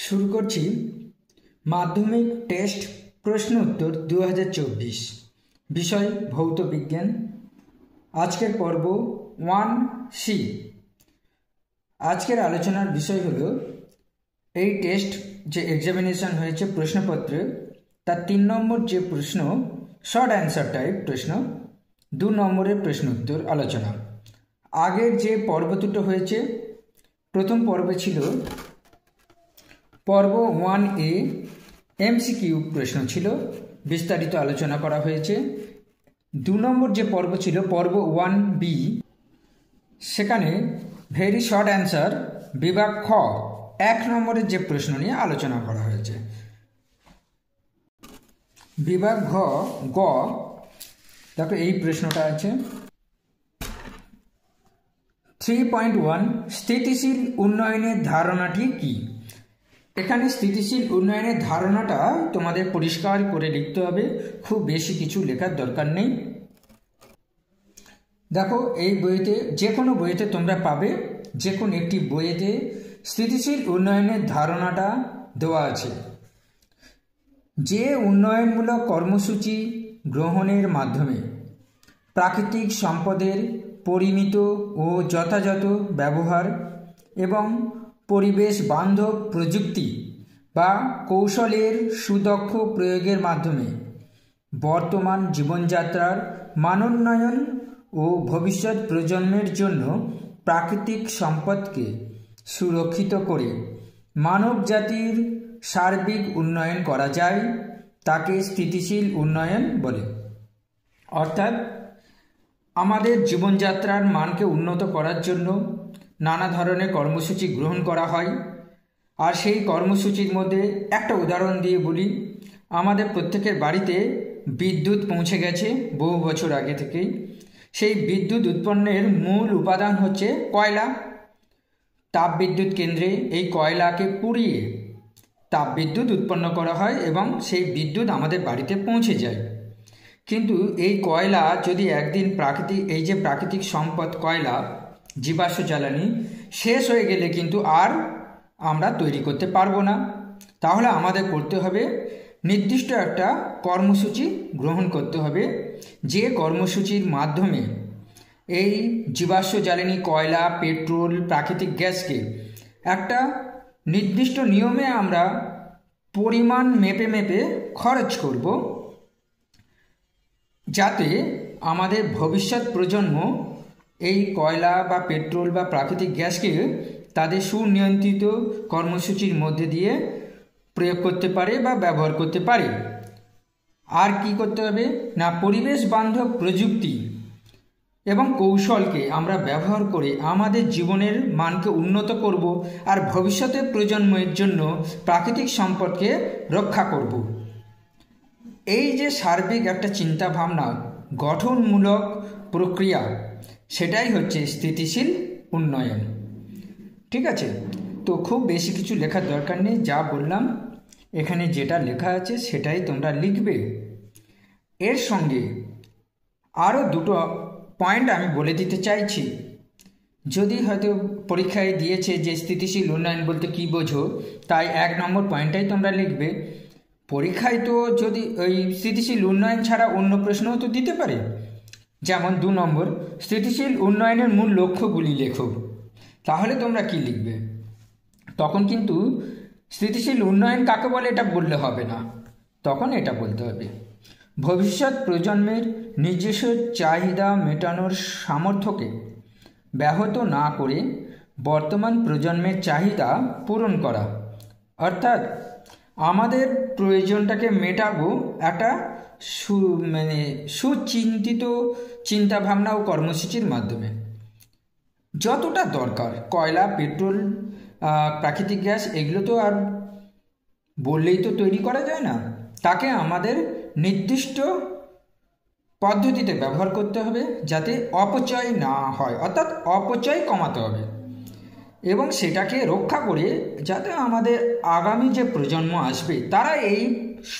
শুরু করছি মাধ্যমিক টেস্ট প্রশ্ন উত্তর 2024 বিষয় ভৌত বিজ্ঞান। আজকের পর্ব 1C। আজকের আলোচনার বিষয় হলো এই টেস্ট যে এক্সামিনেশন হয়েছে প্রশ্নপত্রে তার 3 নম্বর যে প্রশ্ন শর্ট অ্যান্সার টাইপ প্রশ্ন, 2 নম্বরের প্রশ্ন উত্তর আলোচনা। আগের যে পর্ব দুটো হয়েছে, প্রথম পর্বে ছিল পর্ব 1A MCQ প্রশ্ন ছিল, বিস্তারিত আলোচনা করা হয়েছে। 2 নম্বর যে পর্ব ছিল পর্ব 1B, সেখানে ভেরি শর্ট অ্যান্সার বিভাগ খ 1 নম্বরের যে প্রশ্ন নিয়ে আলোচনা করা হয়েছে। বিভাগ গ দেখো এই প্রশ্নটা আছে 3.1 স্থিতিশীল উন্নয়নের ধারণাটি কি? এখানে স্থিতিশীল উন্নয়নের ধারণাটা তোমাদের পরিষ্কার করে লিখতে হবে, খুব বেশি কিছু লেখার দরকার নেই। দেখো এই বইতে, যে কোনো বইতে তোমরা পাবে, যে কোনো একটি বইতে স্থিতিশীল উন্নয়নের ধারণাটা দেওয়া আছে। যে উন্নয়নমূলক কর্মসূচি গ্রহণের মাধ্যমে প্রাকৃতিক সম্পদের পরিমিত ও যথাযথ ব্যবহার এবং পরিবেশ বান্ধব প্রযুক্তি বা কৌশলের সুদক্ষ প্রয়োগের মাধ্যমে বর্তমান জীবনযাত্রার মানোন্নয়ন ও ভবিষ্যৎ প্রজন্মের জন্য প্রাকৃতিক সম্পদকে সুরক্ষিত করে মানব জাতির সার্বিক উন্নয়ন করা যায়, তাকে স্থিতিশীল উন্নয়ন বলে। অর্থাৎ আমাদের জীবনযাত্রার মানকে উন্নত করার জন্য নানা ধরনের কর্মসূচি গ্রহণ করা হয়। আর সেই কর্মসূচির মধ্যে একটা উদাহরণ দিয়ে বলি, আমাদের প্রত্যেকের বাড়িতে বিদ্যুৎ পৌঁছে গেছে বহু বছর আগে থেকেই। সেই বিদ্যুৎ উৎপন্নের মূল উপাদান হচ্ছে কয়লা। তাপবিদ্যুৎ কেন্দ্রে এই কয়লাকে পুড়িয়ে তাপবিদ্যুৎ উৎপন্ন করা হয় এবং সেই বিদ্যুৎ আমাদের বাড়িতে পৌঁছে যায়। কিন্তু এই কয়লা যদি একদিন প্রাকৃতিক সম্পদ কয়লা, জীবাশ্ম জ্বালানি শেষ হয়ে গেলে কিন্তু আর আমরা তৈরি করতে পারবো না। তাহলে আমাদের করতে হবে নির্দিষ্ট একটা কর্মসূচি গ্রহণ করতে হবে, যে কর্মসূচির মাধ্যমে এই জীবাশ্ম জ্বালানি কয়লা, পেট্রোল, প্রাকৃতিক গ্যাসকে একটা নির্দিষ্ট নিয়মে আমরা পরিমাণ মেপে খরচ করব, যাতে আমাদের ভবিষ্যৎ প্রজন্ম এই কয়লা বা পেট্রোল বা প্রাকৃতিক গ্যাসকে তাদের সুনিয়ন্ত্রিত কর্মসূচির মধ্যে দিয়ে প্রয়োগ করতে পারে বা ব্যবহার করতে পারে। আর কি করতে হবে না, পরিবেশ বান্ধব প্রযুক্তি এবং কৌশলকে আমরা ব্যবহার করে আমাদের জীবনের মানকে উন্নত করব আর ভবিষ্যতের প্রজন্মের জন্য প্রাকৃতিক সম্পদকে রক্ষা করব। এই যে সার্বিক একটা চিন্তা ভাবনা, গঠনমূলক প্রক্রিয়া, সেটাই হচ্ছে স্থিতিশীল উন্নয়ন। ঠিক আছে, তো খুব বেশি কিছু লেখার দরকার নেই, যা বললাম এখানে যেটা লেখা আছে সেটাই তোমরা লিখবে। এর সঙ্গে আরও 2টো পয়েন্ট আমি বলে দিতে চাইছি। যদি হয়তো পরীক্ষায় দিয়েছে যে স্থিতিশীল উন্নয়ন বলতে কী বোঝো, তাই 1 নম্বর পয়েন্টটাই তোমরা লিখবে। পরীক্ষায় তো যদি ওই স্থিতিশীল উন্নয়ন ছাড়া অন্য প্রশ্নও তো দিতে পারে, যেমন 2 নম্বর স্থিতিশীল উন্নয়নের মূল লক্ষ্যগুলি লেখো। তাহলে তোমরা কি লিখবে? তখন কিন্তু স্থিতিশীল উন্নয়ন কাকে বলে এটা বললে হবে না, তখন এটা বলতে হবে ভবিষ্যৎ প্রজন্মের নিজস্ব চাহিদা মেটানোর সামর্থ্যকে ব্যাহত না করে বর্তমান প্রজন্মের চাহিদা পূরণ করা। অর্থাৎ আমাদের প্রয়োজনটাকে মেটাবো একটা সুচিন্তিত চিন্তাভাবনা ও কর্মসূচির মাধ্যমে। যতটা দরকার কয়লা, পেট্রোল, প্রাকৃতিক গ্যাস, এগুলো তো আর বললেই তো তৈরি করা যায় না, তাকে আমাদের নির্দিষ্ট পদ্ধতিতে ব্যবহার করতে হবে যাতে অপচয় না হয়, অর্থাৎ অপচয় কমাতে হবে এবং সেটাকে রক্ষা করে যাতে আমাদের আগামী যে প্রজন্ম আসবে তারা এই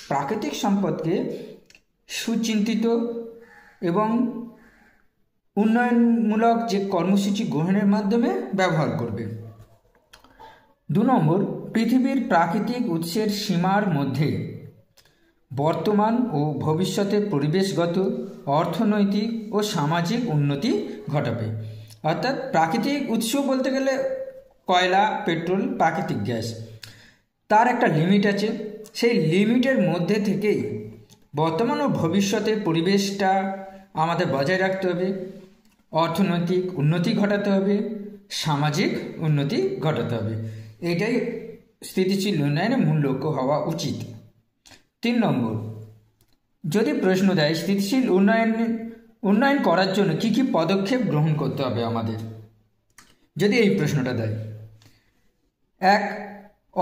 প্রাকৃতিক সম্পদকে সুচিন্তিত এবং উন্নয়নমূলক যে কর্মসূচি গ্রহণের মাধ্যমে ব্যবহার করবে। 2 নম্বর পৃথিবীর প্রাকৃতিক উৎসের সীমার মধ্যে বর্তমান ও ভবিষ্যতে পরিবেশগত, অর্থনৈতিক ও সামাজিক উন্নতি ঘটাবে। অর্থাৎ প্রাকৃতিক উৎস বলতে গেলে কয়লা, পেট্রোল, প্রাকৃতিক গ্যাস, তার একটা লিমিট আছে। সেই লিমিটের মধ্যে থেকেই বর্তমান ও ভবিষ্যতে পরিবেশটা আমাদের বজায় রাখতে হবে, অর্থনৈতিক উন্নতি ঘটাতে হবে, সামাজিক উন্নতি ঘটাতে হবে। এটাই স্থিতিশীল উন্নয়নের মূল লক্ষ্য হওয়া উচিত। 3 নম্বর, যদি প্রশ্ন দেয় স্থিতিশীল উন্নয়ন করার জন্য কি কি পদক্ষেপ গ্রহণ করতে হবে আমাদের, যদি এই প্রশ্নটা দেয়, 1.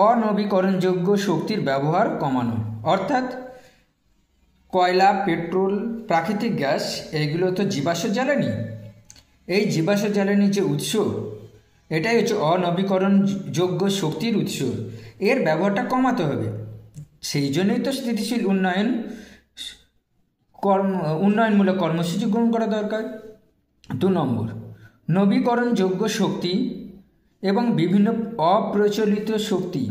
অনবীকরণযোগ্য শক্তির ব্যবহার কমানো। অর্থাৎ কয়লা, পেট্রোল, প্রাকৃতিক গ্যাস এগুলো তো জীবাশ্ম জ্বালানি। এই জীবাশ্ম জ্বালানি যে উৎস, এটাই হচ্ছে অনবীকরণযোগ্য শক্তির উৎস। এর ব্যবহারটা কমাতে হবে। সেই জন্যই তো স্থিতিশীল উন্নয়নমূলক কর্মসূচি গ্রহণ করা দরকার। 2 নম্বর, নবীকরণযোগ্য শক্তি এবং বিভিন্ন অপ্রচলিত শক্তি,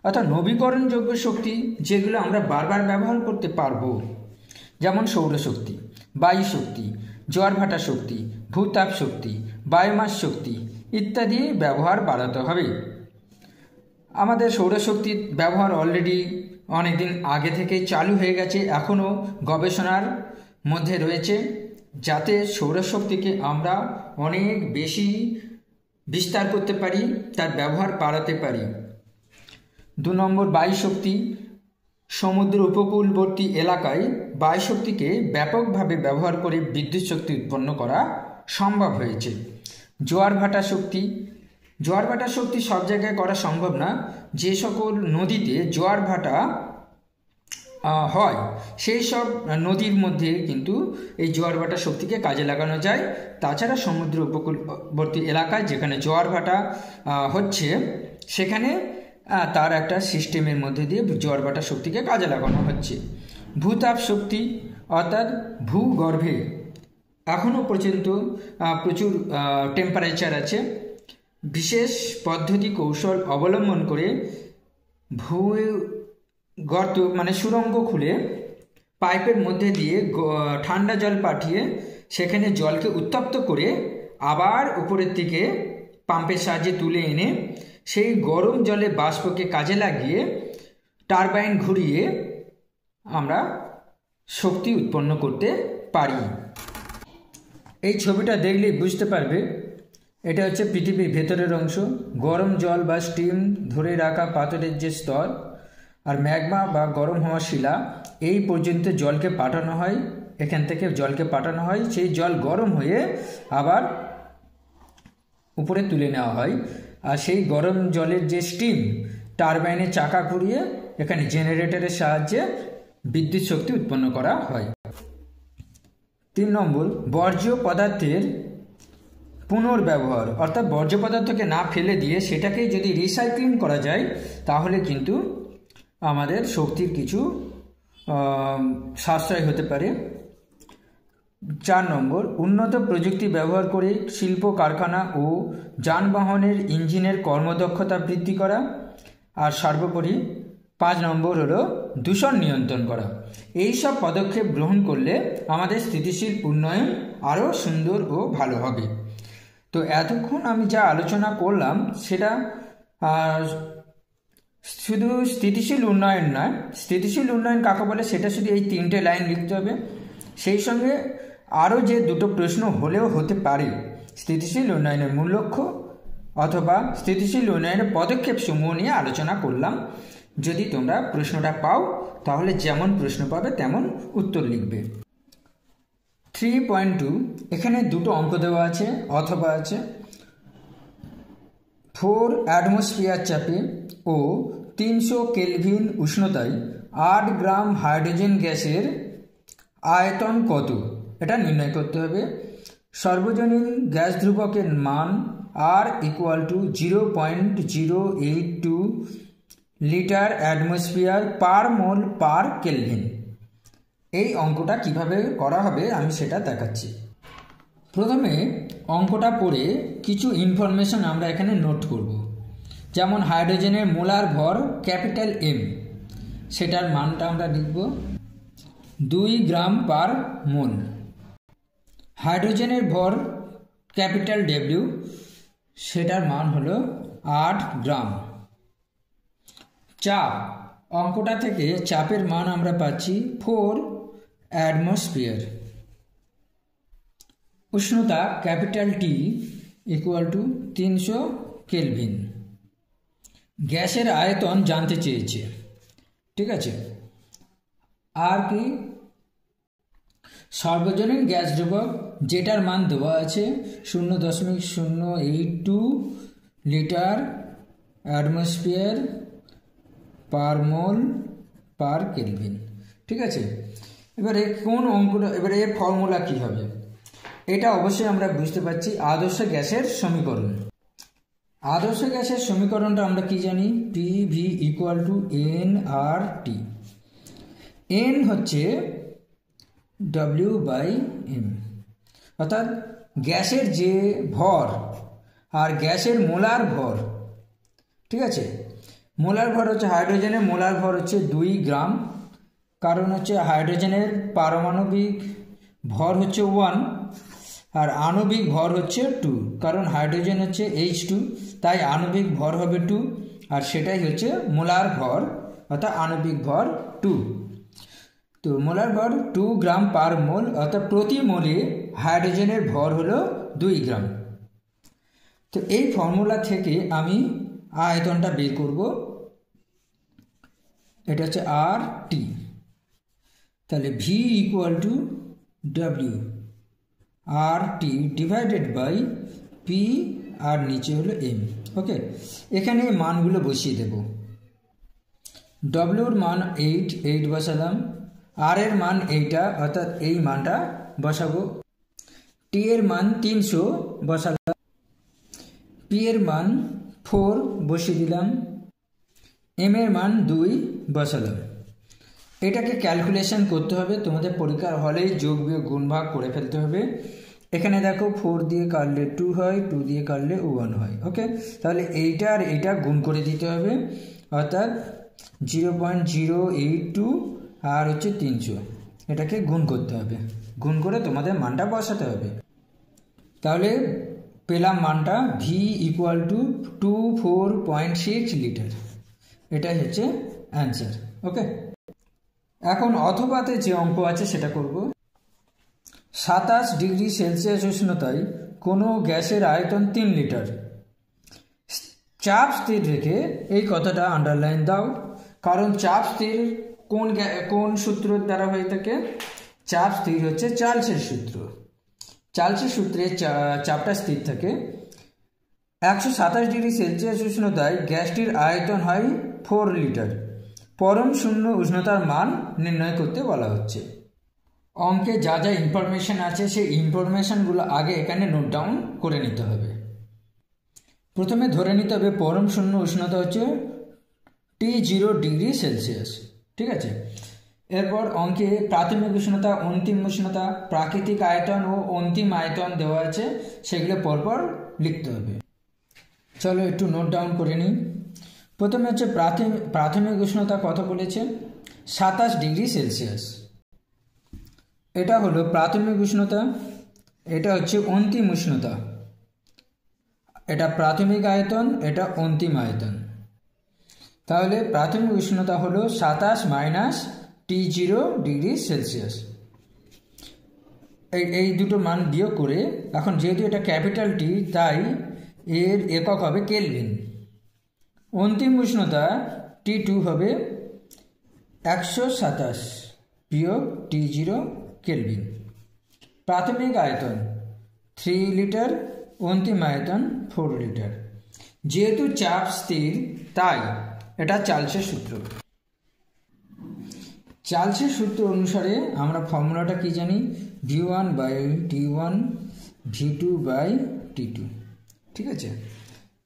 অর্থাৎ নবীকরণযোগ্য শক্তি যেগুলো আমরা বারবার ব্যবহার করতে পারবো, যেমন সৌরশক্তি, বায়ু শক্তি, জোয়ারভাটা শক্তি, ভূতাপ শক্তি, বায়োমাস শক্তি ইত্যাদি ব্যবহার বাড়াতে হবে। আমাদের সৌরশক্তির ব্যবহার অলরেডি অনেকদিন আগে থেকেই চালু হয়ে গেছে, এখনও গবেষণার মধ্যে রয়েছে, যাতে সৌরশক্তিকে আমরা অনেক বেশি বিস্তার করতে পারি, তার ব্যবহার বাড়াতে পারি। 2 নম্বর, বায়ু শক্তি। সমুদ্র উপকূলবর্তী এলাকায় বায়ু শক্তিকে ব্যাপকভাবে ব্যবহার করে বিদ্যুৎ শক্তি উৎপন্ন করা সম্ভব হয়েছে। জোয়ারভাটা শক্তি। জোয়ারভাটা শক্তি সব জায়গায় করা সম্ভব না। যে সকল নদীতে জোয়ারভাটা হয় সেই সব নদীর মধ্যে কিন্তু এই জোয়ারভাটা শক্তিকে কাজে লাগানো যায়। তাছাড়া সমুদ্র উপকূলবর্তী এলাকায় যেখানে জোয়ারভাটা হচ্ছে সেখানে তার একটা সিস্টেমের মধ্যে দিয়ে জোয়ারভাটা শক্তিকে কাজে লাগানো হচ্ছে। ভূতাপ শক্তি, অর্থাৎ ভূগর্ভে এখনও পর্যন্ত প্রচুর টেম্পারেচার আছে। বিশেষ পদ্ধতি কৌশল অবলম্বন করে গর্ত মানে সুড়ঙ্গ খুলে পাইপের মধ্যে দিয়ে ঠান্ডা জল পাঠিয়ে সেখানে জলকে উত্তপ্ত করে আবার উপরের দিকে পাম্পের সাহায্যে তুলে এনে সেই গরম জলে বাষ্পকে কাজে লাগিয়ে টারবাইন ঘুরিয়ে আমরা শক্তি উৎপন্ন করতে পারি। এই ছবিটা দেখলেই বুঝতে পারবে এটা হচ্ছে পৃথিবীর ভেতরের অংশ। গরম জল বা স্টিম ধরে রাখা পাথরের যে স্তর আর ম্যাগমা বা গরম হওয়া শিলা, এই পর্যন্ত জলকে পাঠানো হয়, এখান থেকে জলকে পাঠানো হয়, সেই জল গরম হয়ে আবার উপরে তুলে নেওয়া হয়। আর সেই গরম জলের যে স্টিম টারবাইনের চাকা ঘুরিয়ে এখানে জেনারেটরের সাহায্যে বিদ্যুৎ শক্তি উৎপন্ন করা হয়। 3 নম্বর, বর্জ্য পদার্থের পুনর্ব্যবহার। অর্থাৎ বর্জ্য পদার্থকে না ফেলে দিয়ে সেটাকেই যদি রিসাইক্লিং করা যায় তাহলে কিন্তু আমাদের শক্তির কিছু সাশ্রয় হতে পারে। 4 নম্বর, উন্নত প্রযুক্তি ব্যবহার করে শিল্প, কারখানা ও যানবাহনের ইঞ্জিনের কর্মদক্ষতা বৃদ্ধি করা। আর সর্বোপরি 5 নম্বর হলো দূষণ নিয়ন্ত্রণ করা। এই সব পদক্ষেপ গ্রহণ করলে আমাদের স্থিতিশীল উন্নয়ন আরও সুন্দর ও ভালো হবে। তো এতক্ষণ আমি যা আলোচনা করলাম সেটা শুধু স্থিতিশীল উন্নয়ন নয়। স্থিতিশীল উন্নয়ন কাকে বলে সেটা শুধু এই 3টে লাইন লিখতে হবে। সেই সঙ্গে আরও যে 2টো প্রশ্ন হলেও হতে পারে, স্থিতিশীল উন্নয়নের মূল লক্ষ্য অথবা স্থিতিশীল উন্নয়নের পদক্ষেপ সমূহ নিয়ে আলোচনা করলাম। যদি তোমরা প্রশ্নটা পাও তাহলে যেমন প্রশ্ন পাবে তেমন উত্তর লিখবে। 3.2 এখানে 2টো অঙ্ক দেওয়া আছে অথবা আছে। 4 অ্যাটমসফিয়ার চাপে ও 300 কেলভিন উষ্ণতায় 8 গ্রাম হাইড্রোজেন গ্যাসের আয়তন কত, এটা নির্ণয় করতে হবে। সর্বজনীন গ্যাস ধ্রুবকের মান R = 0.082 লিটার অ্যাটমসফিয়ার পার মোল পার কেলভিন। এই অঙ্কটা কিভাবে করা হবে আমি সেটা দেখাচ্ছি। প্রথমে অঙ্কটা পড়ে কিছু ইনফরমেশন আমরা এখানে নোট করব। যেমন হাইড্রোজেনের মোলার ভর ক্যাপিটাল এম, সেটার মানটা আমরা লিখব 2 গ্রাম পার মোল। হাইড্রোজেনের ভর ক্যাপিটাল ডব্লিউ, সেটার মান হলো 8 গ্রাম। চাপ, অঙ্কটা থেকে চাপের মান আমরা পাচ্ছি 4 অ্যাটমসফিয়ার। উষ্ণতা capital T equal to 300 kelvin. গ্যাসের আয়তন জানতে চেয়েছে, ঠিক আছে। আর কি, সার্বজনীন গ্যাস ধ্রুবক, যেটার মান দেওয়া আছে 0.082 লিটার অ্যাটমসফিয়ার পার মোল পার কেলভিন, ঠিক আছে। এবারে কোন অঙ্কটা, এবারে এর ফর্মুলা কী হবে, এটা অবশ্যই আমরা বুঝতে পারছি আদর্শ গ্যাসের সমীকরণ। আদর্শ গ্যাসের সমীকরণটা আমরা কি জানি, PV equal to nRT। n হচ্ছে W/m, অর্থাৎ গ্যাসের যে ভর আর গ্যাসের মোলার ভর, ঠিক আছে। মোলার ভর হচ্ছে, হাইড্রোজেনের মোলার ভর হচ্ছে 2 গ্রাম, কারণ হচ্ছে হাইড্রোজেনের পারমাণবিক ভর হচ্ছে 1 আর আণবিক ভর হচ্ছে 2, কারণ হাইড্রোজেন হচ্ছে H2, তাই আণবিক ভর হবে 2 আর সেটাই হচ্ছে মোলার ভর, অর্থাৎ আণবিক ভর 2। তো মোলার ভর 2 গ্রাম পার মোল, অর্থাৎ প্রতি মোলে হাইড্রোজেনের ভর হলো 2 গ্রাম। তো এই ফর্মুলা থেকে আমি আয়তনটা বের করব, এটা হচ্ছে RT। তাহলে V equal to W RT divided by P আর নিচে হলো M। ওকে, এখানে মানগুলো বসিয়ে দেব। W এর মান 8 বসালাম, R এর মান এইটা, অর্থাৎ এই মানটা বসাবো। T এর মান 300 বসালাম, P এর মান 4 বসিয়ে দিলাম, M এর মান 2 বসালাম। এটাকে ক্যালকুলেশন করতে হবে, তোমাদের পরীক্ষার হলেই যোগ বিয়োগ গুণ ভাগ করে ফেলতে হবে। এখানে দেখো 4 দিয়ে কাটলে 2 হয়, 2 দিয়ে কাটলে 1 হয়। ওকে, তাহলে এইটা আর এইটা গুণ করে দিতে হবে, অর্থাৎ 0.082 আর হচ্ছে 300, এটাকে গুণ করতে হবে, গুণ করে তোমাদের মানটা বসাতে হবে। তাহলে পেলাম মানটা V ইকুয়াল টু 24.6 লিটার, এটাই হচ্ছে অ্যান্সার। ওকে, এখন অথবাতে যে অঙ্ক আছে সেটা করব। 27 ডিগ্রি সেলসিয়াস উষ্ণতায় কোনো গ্যাসের আয়তন 3 লিটার, চাপ স্থির রেখে, এই কথাটা আন্ডারলাইন দাও, কারণ চাপ স্থির কোন সূত্রের দ্বারা হয়ে থাকে, চাপ স্থির হচ্ছে চার্লসের সূত্র। চার্লসের সূত্রে চাপটা স্থির থাকে। 127 ডিগ্রি সেলসিয়াস উষ্ণতায় গ্যাসটির আয়তন হয় 4 লিটার। পরম শূন্য উষ্ণতার মান নির্ণয় করতে বলা হচ্ছে। অঙ্কে যা যা ইনফরমেশন আছে সেই ইনফরমেশনগুলো আগে এখানে নোট ডাউন করে নিতে হবে। প্রথমে ধরে নিতে হবে পরম শূন্য উষ্ণতা হচ্ছে T0 ডিগ্রি সেলসিয়াস, ঠিক আছে। এরপর অঙ্কে প্রাথমিক উষ্ণতা, অন্তিম উষ্ণতা, প্রাকৃতিক আয়তন ও অন্তিম আয়তন দেওয়া আছে, সেগুলো পরপর লিখতে হবে। চলো একটু নোট ডাউন করে নিই। প্রথমে হচ্ছে প্রাথমিক উষ্ণতা কত বলেছে, 27 ডিগ্রি সেলসিয়াস, এটা হলো প্রাথমিক উষ্ণতা। এটা হচ্ছে অন্তিম উষ্ণতা, এটা প্রাথমিক আয়তন, এটা অন্তিম আয়তন। তাহলে প্রাথমিক উষ্ণতা হলো 27 মাইনাস T0 ডিগ্রি সেলসিয়াস, এই দুটো মান বিয়োগ করে, এখন যেহেতু এটা ক্যাপিটাল টি তাই এর একক হবে কেলভিন। অন্তিম উষ্ণতা T2 হবে 127 বিয়োগ T0 কেলভিন। প্রাথমিক আয়তন 3 লিটার, অন্তিম আয়তন 4 লিটার। যেহেতু চাপ স্থির তাই এটা চার্লসের সূত্র। চার্লসের সূত্র অনুসারে আমরা ফর্মুলাটা কি জানি, V1/T1 V2/T2, ঠিক আছে।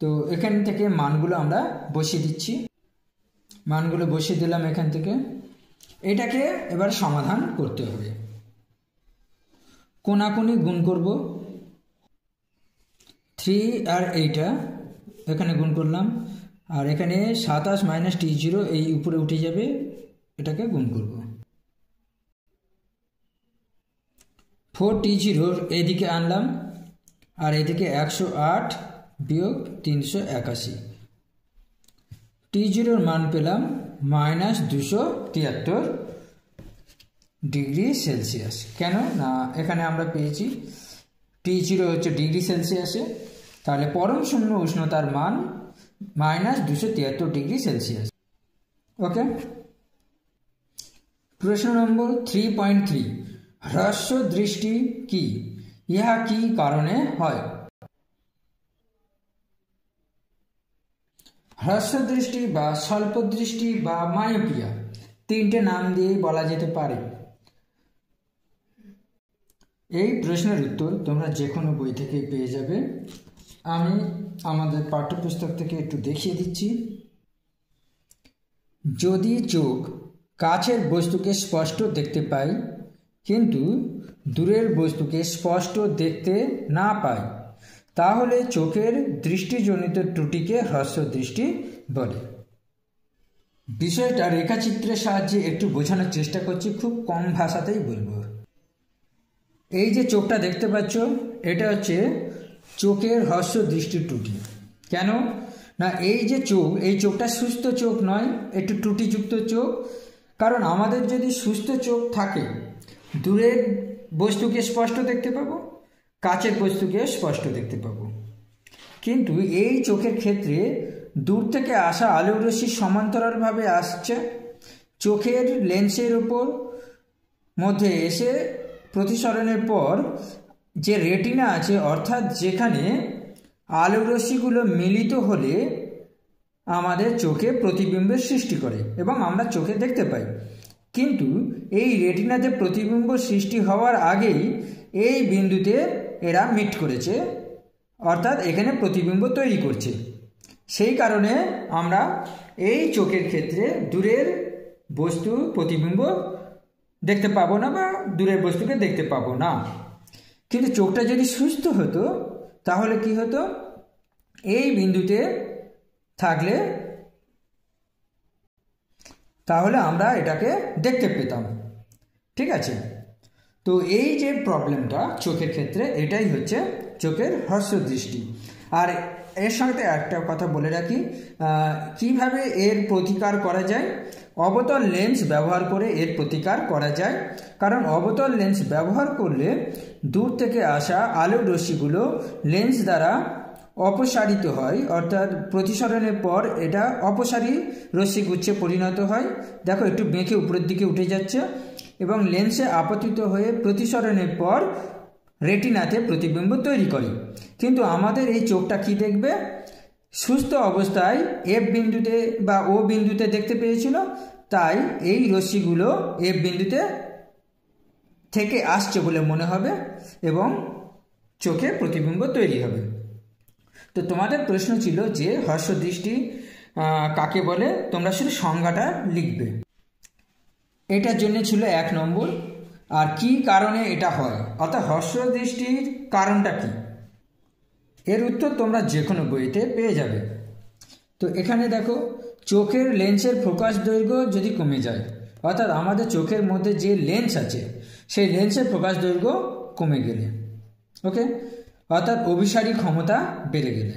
তো এখান থেকে মানগুলো আমরা বসিয়ে দিচ্ছি, মানগুলো বসিয়ে দিলাম এখান থেকে। এটাকে এবার সমাধান করতে হবে। কোনাকুনি গুণ করব, 3 আর এইটা এখানে গুণ করলাম, আর এখানে 27 মাইনাস T0 এই উপরে উঠে যাবে, এটাকে গুণ করব। 4T0 এদিকে আনলাম, আর এদিকে 108 বিয়োগ 381, T0 মান পেলাম -273 ডিগ্রি সেলসিয়াস। কেন না এখানে আমরা পেয়েছি T0 হচ্ছে ডিগ্রি সেলসিয়াসে, তাহলে পরম শূন্য উষ্ণতার মান -273 ডিগ্রি সেলসিয়াস। ওকে, প্রশ্ন নম্বর 3.3, হ্রস্ব দৃষ্টি কি? ইহা কি কারণে হয়? হ্রস্ব দৃষ্টি বা স্বল্প দৃষ্টি বা মায়োপিয়া তিনটে নাম দিয়েই বলা যেতে পারে। এই প্রশ্নের উত্তর তোমরা যে কোনো বই থেকে পেয়ে যাবে। আমি আমাদের পাঠ্যপুস্তক থেকে একটু দেখিয়ে দিচ্ছি। যদি চোখ কাছের বস্তুকে স্পষ্ট দেখতে পায় কিন্তু দূরের বস্তুকে স্পষ্ট দেখতে না পায়, তাহলে চোখের দৃষ্টিজনিত ত্রুটিকে হ্রস্ব দৃষ্টি বলে। বিষয়টা রেখাচিত্রের সাহায্যে একটু বোঝানোর চেষ্টা করছি, খুব কম ভাষাতেই বলবো। এই যে চোখটা দেখতে পাচ্ছ, এটা হচ্ছে চোখের হ্রস্ব দৃষ্টি ত্রুটি। কেন না এই যে চোখ, এই চোখটা সুস্থ চোখ নয়, একটু ত্রুটিযুক্ত চোখ। কারণ আমাদের যদি সুস্থ চোখ থাকে, দূরের বস্তুকে স্পষ্ট দেখতে পাবো, কাছের বস্তুকে স্পষ্ট দেখতে পাবো। কিন্তু এই চোখের ক্ষেত্রে দূর থেকে আসা আলোর রশ্মি সমান্তরালভাবে আসছে, চোখের লেন্সের উপর মধ্যে এসে প্রতিসরণের পর যে রেটিনা আছে, অর্থাৎ যেখানে আলোর রশ্মিগুলো মিলিত হলে আমাদের চোখে প্রতিবিম্বের সৃষ্টি করে এবং আমরা চোখে দেখতে পাই। কিন্তু এই রেটিনাতে প্রতিবিম্ব সৃষ্টি হওয়ার আগেই এই বিন্দুতে এরা মিট করেছে, অর্থাৎ এখানে প্রতিবিম্ব তৈরি করছে। সেই কারণে আমরা এই চোখের ক্ষেত্রে দূরের বস্তু প্রতিবিম্ব দেখতে পাবো না বা দূরের বস্তুকে দেখতে পাবো না। কিন্তু চোখটা যদি সুস্থ হতো তাহলে কি হতো, এই বিন্দুতে থাকলে তাহলে আমরা এটাকে দেখতে পেতাম। ঠিক আছে, তো এই যে প্রবলেমটা চোখের ক্ষেত্রে, এটাই হচ্ছে চোখের হ্রস্ব দৃষ্টি। আর এর সঙ্গে একটা কথা বলে রাখি, কিভাবে এর প্রতিকার করা যায়। অবতল লেন্স ব্যবহার করে এর প্রতিকার করা যায়। কারণ অবতল লেন্স ব্যবহার করলে দূর থেকে আসা আলোর রশ্মিগুলো লেন্স দ্বারা অপসারিত হয়, অর্থাৎ প্রতিসরণের পর এটা অপসারী রশ্মিগুচ্ছে পরিণত হয়। দেখো একটু বেঁকে উপরের দিকে উঠে যাচ্ছে এবং লেন্সে আপতিত হয়ে প্রতিসরণের পর রেটিনাতে প্রতিবিম্ব তৈরি করে। কিন্তু আমাদের এই চোখটা কি দেখবে, সুস্থ অবস্থায় এফ বিন্দুতে বা ও বিন্দুতে দেখতে পেয়েছিল, তাই এই রশ্মিগুলো এফ বিন্দুতে থেকে আসছে বলে মনে হবে এবং চোখে প্রতিবিম্ব তৈরি হবে। তো তোমাদের প্রশ্ন ছিল যে হ্রস্ব দৃষ্টি কাকে বলে, তোমরা শুধু সংজ্ঞাটা লিখবে। এটার জন্য ছিল 1 নম্বর। আর কি কারণে এটা হয়, অর্থাৎ হ্রস্ব দৃষ্টির কারণটা কি, এর উত্তর তোমরা যে কোনো বইতে পেয়ে যাবে। তো এখানে দেখো, চোখের লেন্সের ফোকাস দৈর্ঘ্য যদি কমে যায়, অর্থাৎ আমাদের চোখের মধ্যে যে লেন্স আছে সেই লেন্সের ফোকাস দৈর্ঘ্য কমে গেলে, ওকে, অর্থাৎ অভিসারী ক্ষমতা বেড়ে গেলে।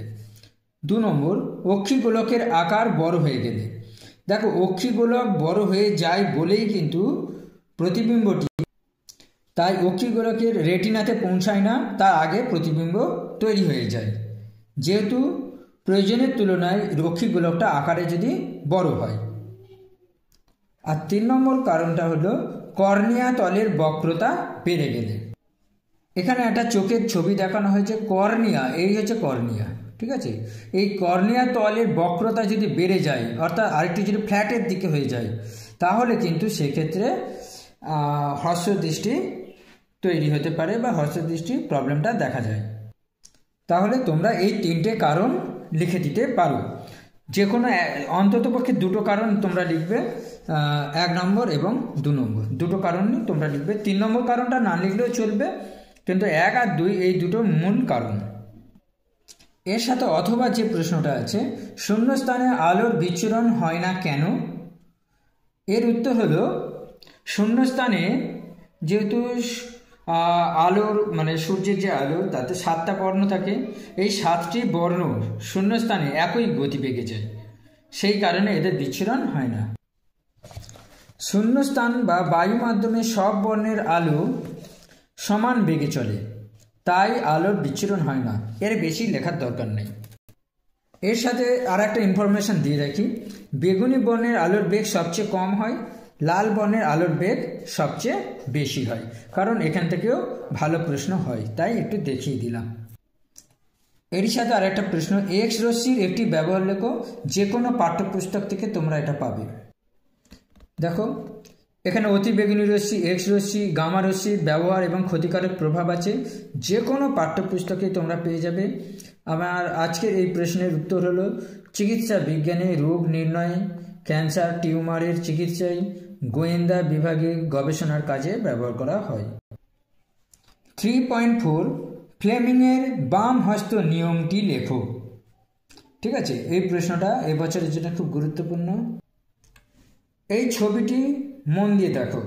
2 নম্বর, অক্ষিগোলকের আকার বড় হয়ে গেলে। দেখো অক্ষিগোলক বড় হয়ে যায় বলেই কিন্তু প্রতিবিম্বটি, তাই অক্ষিগোলকের রেটিনাতে পৌঁছায় না, তার আগে প্রতিবিম্ব তৈরি হয়ে যায়, যেহেতু প্রয়োজনের তুলনায় অক্ষিগোলকটা আকারে যদি বড় হয়। আর 3 নম্বর কারণটা হলো কর্নিয়া তলের বক্রতা বেড়ে গেলে। এখানে একটা চোখের ছবি দেখানো হয়েছে, কর্নিয়া, এই হচ্ছে কর্নিয়া। ঠিক আছে, এই কর্নিয়া তলের বক্রতা যদি বেড়ে যায়, অর্থাৎ আরেকটু যদি ফ্ল্যাটের দিকে হয়ে যায়, তাহলে কিন্তু সেক্ষেত্রে হ্রস্ব দৃষ্টি তৈরি হতে পারে বা হ্রস্ব দৃষ্টি প্রবলেমটা দেখা যায়। তাহলে তোমরা এই 3টে কারণ লিখে দিতে পারো। যে কোনো অন্ততপক্ষে 2টো কারণ তোমরা লিখবে, 1 নম্বর এবং 2 নম্বর, 2টো কারণই তোমরা লিখবে। 3 নম্বর কারণটা না লিখলেও চলবে, কিন্তু 1 আর 2 এই 2টো মূল কারণ। এর সাথে অথবা যে প্রশ্নটা আছে, শূন্যস্থানে আলোর বিচ্ছুরণ হয় না কেন? এর উত্তর হলো, শূন্যস্থানে যেহেতু আলোর মানে সূর্যের যে আলো তাতে 7টা বর্ণ থাকে, এই 7টি বর্ণ শূন্যস্থানে একই গতিবেগে যায়, সেই কারণে এদের বিচ্ছুরণ হয় না। শূন্যস্থান বা বায়ু মাধ্যমে সব বর্ণের আলো সমান বেগে চলে, তাই আলোর বিচ্ছুরণ হয় না। এর বেশি লেখার দরকার নেই। এর সাথে আর একটা ইনফরমেশন দিয়ে রাখি, বেগুনি বর্ণের আলোর বেগ সবচেয়ে কম হয়, লাল বর্ণের আলোর বেগ সবচেয়ে বেশি হয়, কারণ এখান থেকেও ভালো প্রশ্ন হয়, তাই একটু দেখিয়ে দিলাম। এর সাথে আর একটা প্রশ্ন, এক্স রশ্মির একটি ব্যবহার লেখো। যে কোনো পাঠ্যপুস্তক থেকে তোমরা এটা পাবে। দেখো এখানে অতি বেগুনি রশ্মি, এক্স রশ্মি, গামা রশ্মির ব্যবহার এবং ক্ষতিকারক প্রভাব আছে, যে কোনো পাঠ্যপুস্তকে তোমরা পেয়ে যাবে। আমার আজকের এই প্রশ্নের উত্তর হলো, চিকিৎসা বিজ্ঞানে রোগ নির্ণয়, ক্যান্সার, টিউমারের চিকিৎসায়, গোয়েন্দা বিভাগে গবেষণার কাজে ব্যবহার করা হয়। 3.4 ফ্লেমিংয়ের বাম হস্ত নিয়মটি লেখো। ঠিক আছে, এই প্রশ্নটা এবছরের জন্য খুব গুরুত্বপূর্ণ। এই ছবিটি মন দিয়ে দেখো,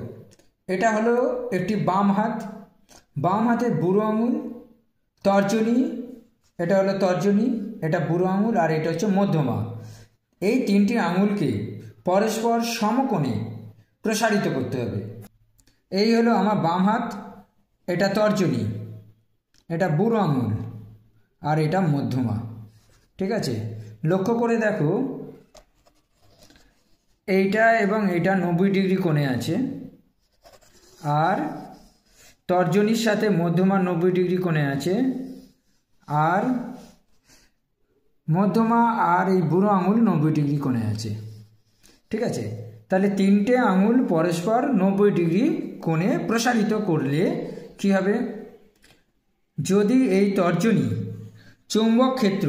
এটা হলো একটি বাম হাত, বাম হাতের বুড়ো আঙুল, তর্জনী, এটা হলো তর্জনী, এটা বুড়ো আঙুল, আর এটা হচ্ছে মধ্যমা। এই 3টি আঙুলকে পরস্পর সমকোণে প্রসারিত করতে হবে। এই হলো আমার বাম হাত, এটা তর্জনী, এটা বুড়ো আঙুল, আর এটা মধ্যমা। ঠিক আছে, লক্ষ্য করে দেখো, এইটা এবং এইটা 90 ডিগ্রি কোণে আছে, আর তর্জনীর সাথে মধ্যমা 90 ডিগ্রি কোণে আছে, আর মধ্যমা আর এই বুড়ো আঙুল 90 ডিগ্রি কোণে আছে। ঠিক আছে, তাহলে 3টে আঙুল পরস্পর 90 ডিগ্রি কোণে প্রসারিত করলে কি হবে, যদি এই তর্জনী চৌম্বক ক্ষেত্র,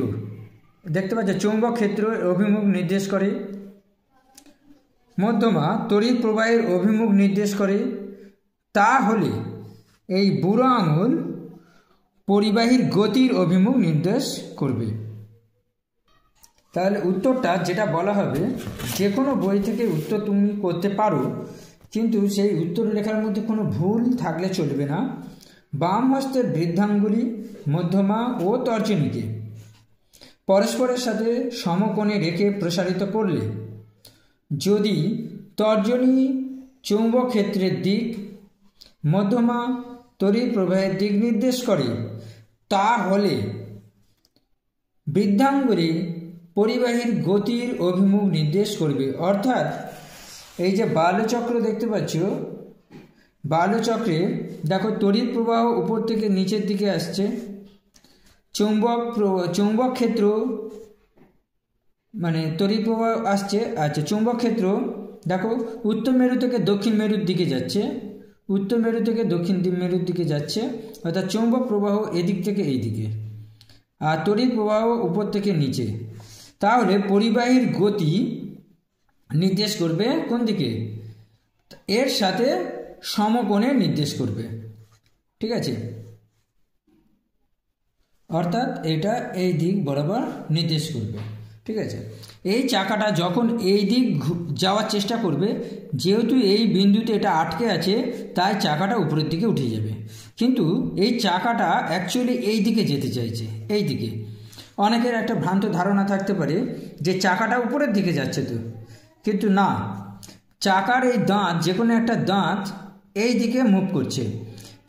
দেখতে পাচ্ছ চৌম্বক ক্ষেত্র অভিমুখ নির্দেশ করে, মধ্যমা তড়িৎ প্রবাহের অভিমুখ নির্দেশ করে, তাহলে এই বুড়ো আঙুল পরিবাহীর গতির অভিমুখ নির্দেশ করবে। তাহলে উত্তরটা যেটা বলা হবে, যে কোনো বই থেকে উত্তর তুমি করতে পারো, কিন্তু সেই উত্তর লেখার মধ্যে কোনো ভুল থাকলে চলবে না। বাম হস্তের বৃদ্ধাঙ্গুলি, মধ্যমা ও তর্জনীকে পরস্পরের সাথে সমকোণে রেখে প্রসারিত করলে, যদি তর্জনী চৌম্বক ক্ষেত্রের দিক, মধ্যমা তড়িৎ প্রবাহের দিক নির্দেশ করে, তাহলে বৃদ্ধাঙ্গুলি পরিবাহীর গতির অভিমুখ নির্দেশ করবে। অর্থাৎ এই যে বাল্যচক্র দেখতে পাচ্ছ, বাল্যচক্রে দেখো তড়িৎ প্রবাহ উপর থেকে নিচের দিকে আসছে, চৌম্বক ক্ষেত্র মানে তড়িৎ প্রবাহ আসছে, আচ্ছা চৌম্বক ক্ষেত্র দেখো উত্তর মেরু থেকে দক্ষিণ মেরুর দিকে যাচ্ছে, উত্তর মেরু থেকে দক্ষিণ মেরুর দিকে যাচ্ছে, অর্থাৎ চৌম্বক প্রবাহ এদিক থেকে এই দিকে, আর তড়িৎ প্রবাহ উপর থেকে নিচে। তাহলে পরিবাহীর গতি নির্দেশ করবে কোন দিকে, এর সাথে সমকোণে নির্দেশ করবে। ঠিক আছে, অর্থাৎ এটা এই দিক বরাবর নির্দেশ করবে। ঠিক আছে, এই চাকাটা যখন এই দিক যাওয়ার চেষ্টা করবে, যেহেতু এই বিন্দুতে এটা আটকে আছে, তাই চাকাটা উপরের দিকে উঠে যাবে, কিন্তু এই চাকাটা অ্যাকচুয়ালি এই দিকে যেতে চাইছে, এই দিকে। অনেকের একটা ভ্রান্ত ধারণা থাকতে পারে যে চাকাটা উপরের দিকে যাচ্ছে, তো কিন্তু না, চাকার এই দাঁত, যে কোনো একটা দাঁত এই দিকে মুভ করছে,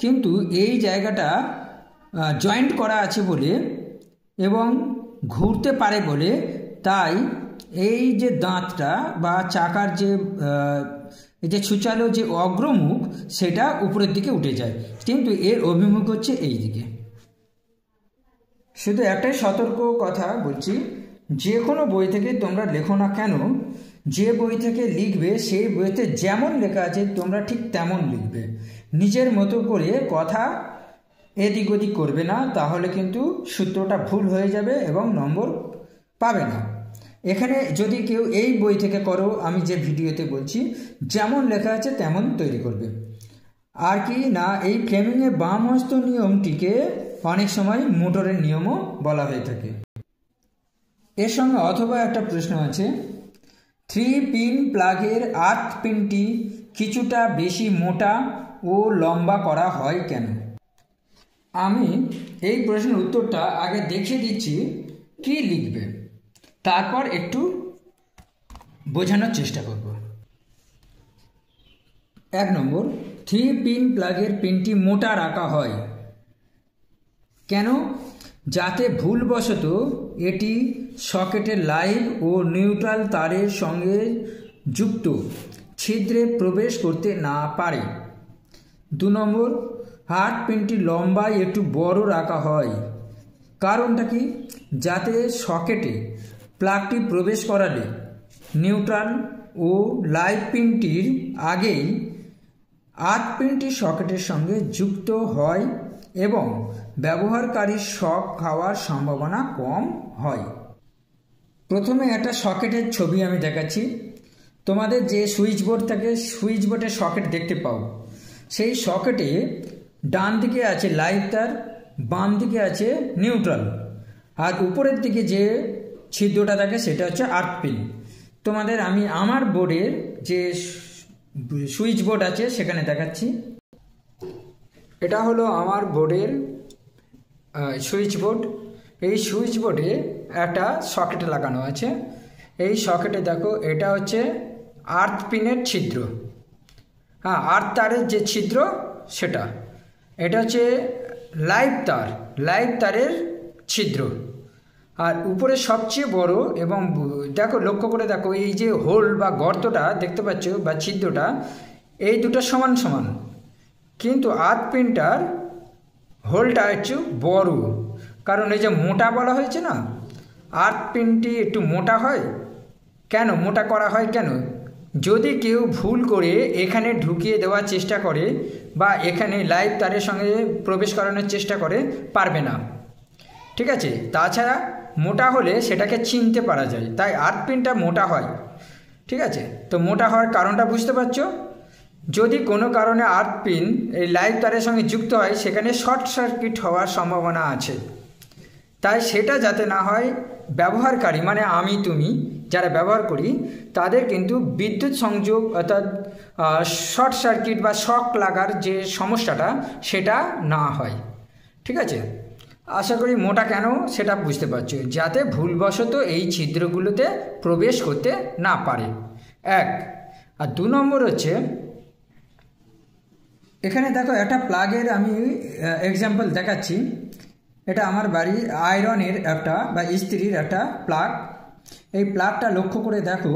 কিন্তু এই জায়গাটা জয়েন্ট করা আছে বলে এবং ঘুরতে পারে বলে, তাই এই যে দাঁতটা বা চাকার যে ছুচালো যে অগ্রমুখ, সেটা উপরের দিকে উঠে যায়, কিন্তু এর অভিমুখ হচ্ছে এই দিকে। শুধু একটাই সতর্ক কথা বলছি, যে কোনো বই থেকে তোমরা লেখো না কেন, যে বই থেকে লিখবে সেই বইতে যেমন লেখা আছে তোমরা ঠিক তেমন লিখবে, নিজের মতো করে কথা এদিক ওদিক করবে না, তাহলে কিন্তু সূত্রটা ভুল হয়ে যাবে এবং নম্বর পাবে না। এখানে যদি কেউ এই বই থেকে করো, আমি যে ভিডিওতে বলছি, যেমন লেখা আছে তেমন তৈরি করবে। আর কি না, এই ফ্লেমিংয়ের বাম হস্ত নিয়মটিকে অনেক সময় মোটরের নিয়মও বলা হয়ে থাকে। এর সঙ্গে অথবা একটা প্রশ্ন আছে, 3 পিন প্লাগের আর্থ পিনটি কিছুটা বেশি মোটা ও লম্বা করা হয় কেন? আমি এই প্রশ্নের উত্তরটা আগে দেখিয়ে দিচ্ছি কি লিখবে, তারপর একটু বোঝানোর চেষ্টা করব। 1 নম্বর, 3 পিন প্লাগের পিনটি মোটা রাখা হয় কেন? যাতে ভুলবশত এটি সকেটের লাইভ ও নিউট্রাল তারের সঙ্গে যুক্ত ছিদ্রে প্রবেশ করতে না পারে। 2 নম্বর, আর্থ পিনটি লম্বায় একটু বড় রাখা হয়, কারণটা কি? যাতে সকেটে প্লাগটি প্রবেশ করালে নিউট্রাল ও লাইভ পিনটির আগেই আর্থ পিনটি সকেটের সঙ্গে যুক্ত হয় এবং ব্যবহারকারীর শক খাওয়ার সম্ভাবনা কম হয়। প্রথমে একটা সকেটের ছবি আমি দেখাচ্ছি। তোমাদের যে সুইচ বোর্ড থাকে, সুইচ বোর্ডের সকেট দেখতে পাও, সেই সকেটে ডান দিকে আছে লাইভ তার, বাম দিকে আছে নিউট্রাল, আর উপরের দিকে যে ছিদ্রটা থাকে সেটা হচ্ছে আর্থ পিন। তোমাদের আমি আমার বোর্ডের যে সুইচ বোর্ড আছে সেখানে দেখাচ্ছি। এটা হলো আমার বোর্ডের সুইচ বোর্ড। এই সুইচ বোর্ডে একটা সকেট লাগানো আছে। এই সকেটে দেখো, এটা হচ্ছে আর্থ পিনের ছিদ্র, হ্যাঁ, আর্থ তারের যে ছিদ্র সেটা। এটা হচ্ছে লাইভ তার, লাইভ তারের ছিদ্র। আর উপরে সবচেয়ে বড়, এবং দেখো লক্ষ্য করে দেখো, এই যে হোল বা গর্তটা দেখতে পাচ্ছ বা ছিদ্রটা, এই দুটো সমান সমান, কিন্তু আর্থ পিনটার হোলটা একটু বড়। কারণ এই যে মোটা বলা হয়েছে না, আর্থ পিনটি একটু মোটা হয় কেন, মোটা করা হয় কেন? যদি কেউ ভুল করে এখানে ঢুকিয়ে দেওয়ার চেষ্টা করে বা এখানে লাইভ তারের সঙ্গে প্রবেশ করানোর চেষ্টা করে, পারবে না, ঠিক আছে? তাছাড়া মোটা হলে সেটাকে চিনতে পারা যায়, তাই আর্থ পিনটা মোটা হয়, ঠিক আছে? তো মোটা হওয়ার কারণটা বুঝতে পারছো। যদি কোনো কারণে আর্থ পিন এই লাইভ তারের সঙ্গে যুক্ত হয়, সেখানে শর্ট সার্কিট হওয়ার সম্ভাবনা আছে। তাই সেটা যাতে না হয়, ব্যবহারকারী মানে আমি তুমি যারা ব্যবহার করি, তাদের কিন্তু বিদ্যুৎ সংযোগ অর্থাৎ শর্ট সার্কিট বা শক লাগার যে সমস্যাটা সেটা না হয়, ঠিক আছে? আশা করি মোটা কেন সেটা বুঝতে পারছো, যাতে ভুলবশত এই ছিদ্রগুলোতে প্রবেশ করতে না পারে, 1। আর 2 নম্বর হচ্ছে, এখানে দেখো একটা প্লাগের আমি এক্সাম্পল দেখাচ্ছি। এটা আমার বাড়ির আয়রনের একটা বা ইস্ত্রির একটা প্লাগ। এই প্লাগটা লক্ষ্য করে দেখো,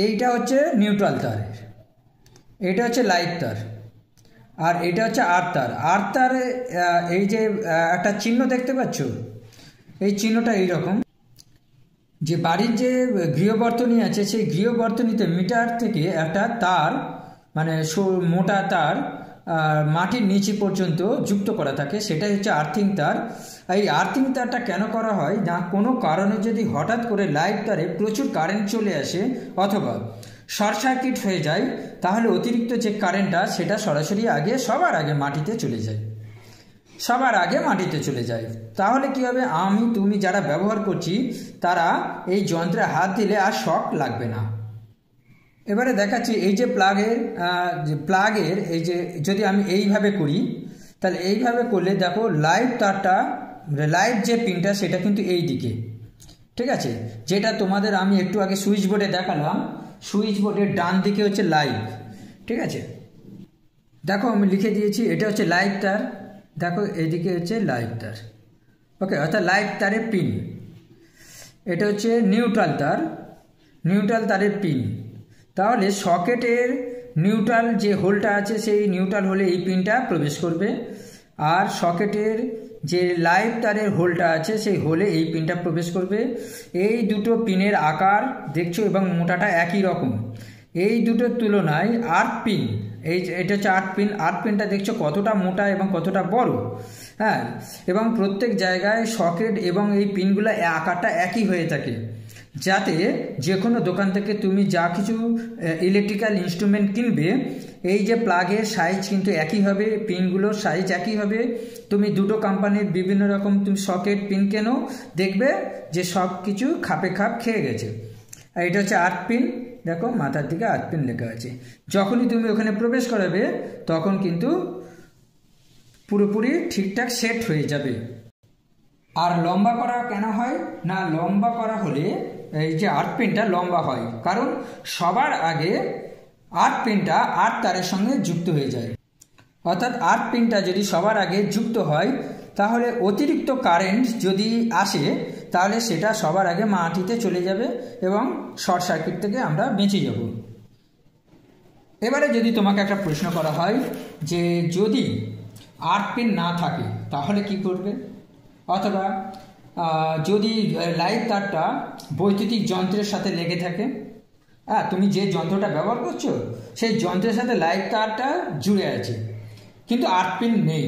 এইটা হচ্ছে নিউট্রাল তার, এটা হচ্ছে লাইভ তার, আর এটা হচ্ছে আর্থ তার। আর্থ তার এই যে একটা চিহ্ন দেখতে পাচ্ছ, এই চিহ্নটা এইরকম। যে বাড়ির যে গৃহবর্তনী আছে, সেই গৃহবর্তনীতে মিটার থেকে একটা তার, মানে মোটা তার মাটির নিচে পর্যন্ত যুক্ত করা থাকে, সেটাই হচ্ছে আর্থিং তার। এই আর্থিং তারটা কেন করা হয় না, কোনো কারণে যদি হঠাৎ করে লাইভ তারে প্রচুর কারেন্ট চলে আসে অথবা শর্ট সার্কিট হয়ে যায়, তাহলে অতিরিক্ত যে কারেন্টটা সেটা সরাসরি সবার আগে মাটিতে চলে যায়, সবার আগে মাটিতে চলে যায়। তাহলে কি হবে, আমি তুমি যারা ব্যবহার করছি তারা এই যন্ত্রে হাত দিলে আর শক লাগবে না। এবারে দেখাচ্ছি এই যে প্লাগের এই যে যদি আমি এইভাবে করি, তাহলে এইভাবে করলে দেখো লাইভ তারটা, লাইভ যে পিনটা সেটা কিন্তু এই দিকে, ঠিক আছে? যেটা তোমাদের আমি একটু আগে সুইচ বোর্ডে দেখালাম, সুইচ বোর্ডের ডান দিকে হচ্ছে লাইভ, ঠিক আছে? দেখো আমি লিখে দিয়েছি, এটা হচ্ছে লাইভ তার, দেখো এইদিকে হচ্ছে লাইভ তার, ওকে, অর্থাৎ লাইভ তারের পিন। এটা হচ্ছে নিউট্রাল তার, নিউট্রাল তারের পিন। তাহলে সকেটের নিউট্রাল যে হোলটা আছে, সেই নিউট্রাল হোলে এই পিনটা প্রবেশ করবে, আর সকেটের যে লাইভ তারের হোলটা আছে সেই হোলে এই পিনটা প্রবেশ করবে। এই দুটো পিনের আকার দেখছো এবং মোটাটা একই রকম। এই দুটোর তুলনায় আর্থ পিন, এটা হচ্ছে আর্থ পিন, আর্থ পিনটা দেখছো কতটা মোটা এবং কতটা বড়, হ্যাঁ, এবং প্রত্যেক জায়গায় সকেট এবং এই পিনগুলো আকারটা একই হয়ে থাকে। যাতে যে কোনো দোকান থেকে তুমি যা কিছু ইলেকট্রিক্যাল ইনস্ট্রুমেন্ট কিনবে, এই যে প্লাগের সাইজ কিন্তু একই হবে, পিনগুলোর সাইজ একই হবে। তুমি দুটো কোম্পানির বিভিন্ন রকম তুমি সকেট পিন কেনো, দেখবে যে সব কিছু খাপে খাপ খেয়ে গেছে। আর এটা হচ্ছে 8 পিন, দেখো মাথার দিকে 8 পিন লেখা আছে। যখনই তুমি ওখানে প্রবেশ করাবে তখন কিন্তু পুরোপুরি ঠিকঠাক সেট হয়ে যাবে। আর লম্বা করা কেন হয় না, লম্বা করা হলে এই যে 8 পিনটা লম্বা হয়, কারণ সবার আগে 8 পিনটা 8 তারের সঙ্গে যুক্ত হয়ে যায়। অর্থাৎ 8 পিনটা যদি সবার আগে যুক্ত হয় তাহলে অতিরিক্ত কারেন্ট যদি আসে তাহলে সেটা সবার আগে মাটিতে চলে যাবে এবং শর্ট সার্কিট থেকে আমরা বেঁচে যাব। এবারে যদি তোমাকে একটা প্রশ্ন করা হয় যে যদি 8 পিন না থাকে তাহলে কি করবে, অথবা যদি লাইট তারটা বৈদ্যুতিক যন্ত্রের সাথে লেগে থাকে, তুমি যে যন্ত্রটা ব্যবহার করছো সেই যন্ত্রের সাথে লাইট তারটা জুড়ে আছে কিন্তু 8 পিন নেই,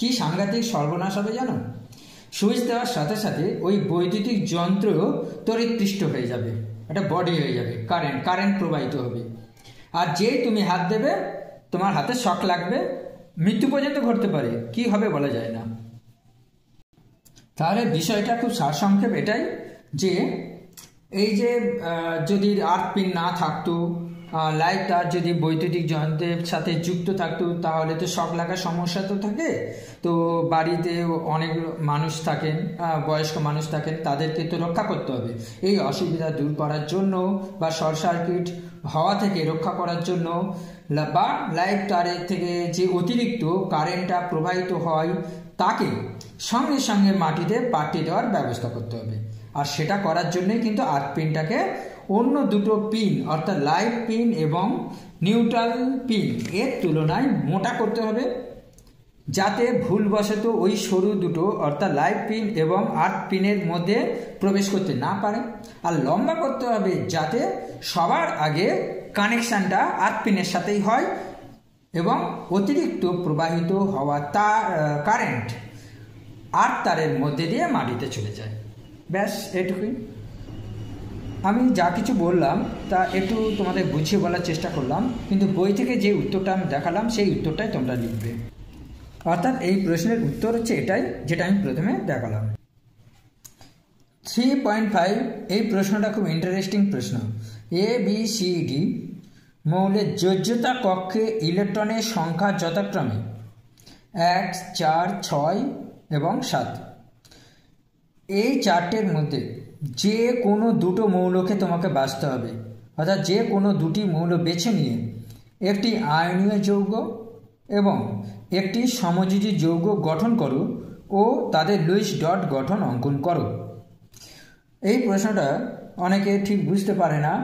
কি সাংঘাতিক সর্বনাশ হবে জানো? সুইচ দেওয়ার সাথে সাথে ওই বৈদ্যুতিক যন্ত্র তড়িৎপৃষ্ট হয়ে যাবে, একটা বডি হয়ে যাবে, কারেন্ট প্রবাহিত হবে। আর যেই তুমি হাত দেবে তোমার হাতে শক লাগবে, মৃত্যু পর্যন্ত ঘটতে পারে, কি হবে বলা যায় না। তাহলে বিষয়টা খুব সারসংক্ষেপ এটাই যে এই যে যদি 8 পিন না থাকতো, লাইট তার যদি বৈদ্যুতিক যন্ত্রের সাথে যুক্ত থাকতো তাহলে তো শক লাগার সমস্যা তো থাকে। তো বাড়িতে অনেক মানুষ থাকেন, বয়স্ক মানুষ থাকেন, তাদেরকে তো রক্ষা করতে হবে। এই অসুবিধা দূর করার জন্য বা শর্ট সার্কিট হওয়া থেকে রক্ষা করার জন্য বা লাইট তারের থেকে যে অতিরিক্ত কারেন্টটা প্রবাহিত হয় তাকে সঙ্গে সঙ্গে মাটিতে পাঠিয়ে দেওয়ার ব্যবস্থা করতে হবে। আর সেটা করার জন্যই কিন্তু 8 পিনটাকে অন্য দুটো পিন অর্থাৎ লাইট পিন এবং নিউট্রাল পিন এর তুলনায় মোটা করতে হবে, যাতে ভুলবশত ওই সরু দুটো অর্থাৎ লাইট পিন এবং 8 পিনের মধ্যে প্রবেশ করতে না পারে। আর লম্বা করতে হবে যাতে সবার আগে কানেকশানটা 8 পিনের সাথেই হয় এবং অতিরিক্ত প্রবাহিত হওয়া কারেন্ট 8 তারের মধ্যে দিয়ে মাটিতে চলে যায়। ব্যাস এটুকুই। আমি যা কিছু বললাম তা একটু তোমাদের বুঝিয়ে বলার চেষ্টা করলাম, কিন্তু বই থেকে যে উত্তরটা আমি দেখালাম সেই উত্তরটাই তোমরা লিখবে। অর্থাৎ এই প্রশ্নের উত্তর হচ্ছে এটাই যেটা আমি প্রথমে দেখালাম। 3.5 এই প্রশ্নটা খুব ইন্টারেস্টিং প্রশ্ন। ABCD মৌলের যোজ্যতা কক্ষে ইলেকট্রনের সংখ্যা যথাক্রমে 1, 4, 6 এবং 7। এই চারটের মধ্যে যে কোনো দুটো মৌলকে তোমাকে বাছতে হবে, অর্থাৎ যে কোনো দুটি মৌল বেছে নিয়ে একটি আয়নীয় যৌগ এবং একটি সমযোজী যৌগ গঠন করো ও তাদের লুইস ডট গঠন অঙ্কন করো। এই প্রশ্নটা অনেকে ঠিক বুঝতে পারে না।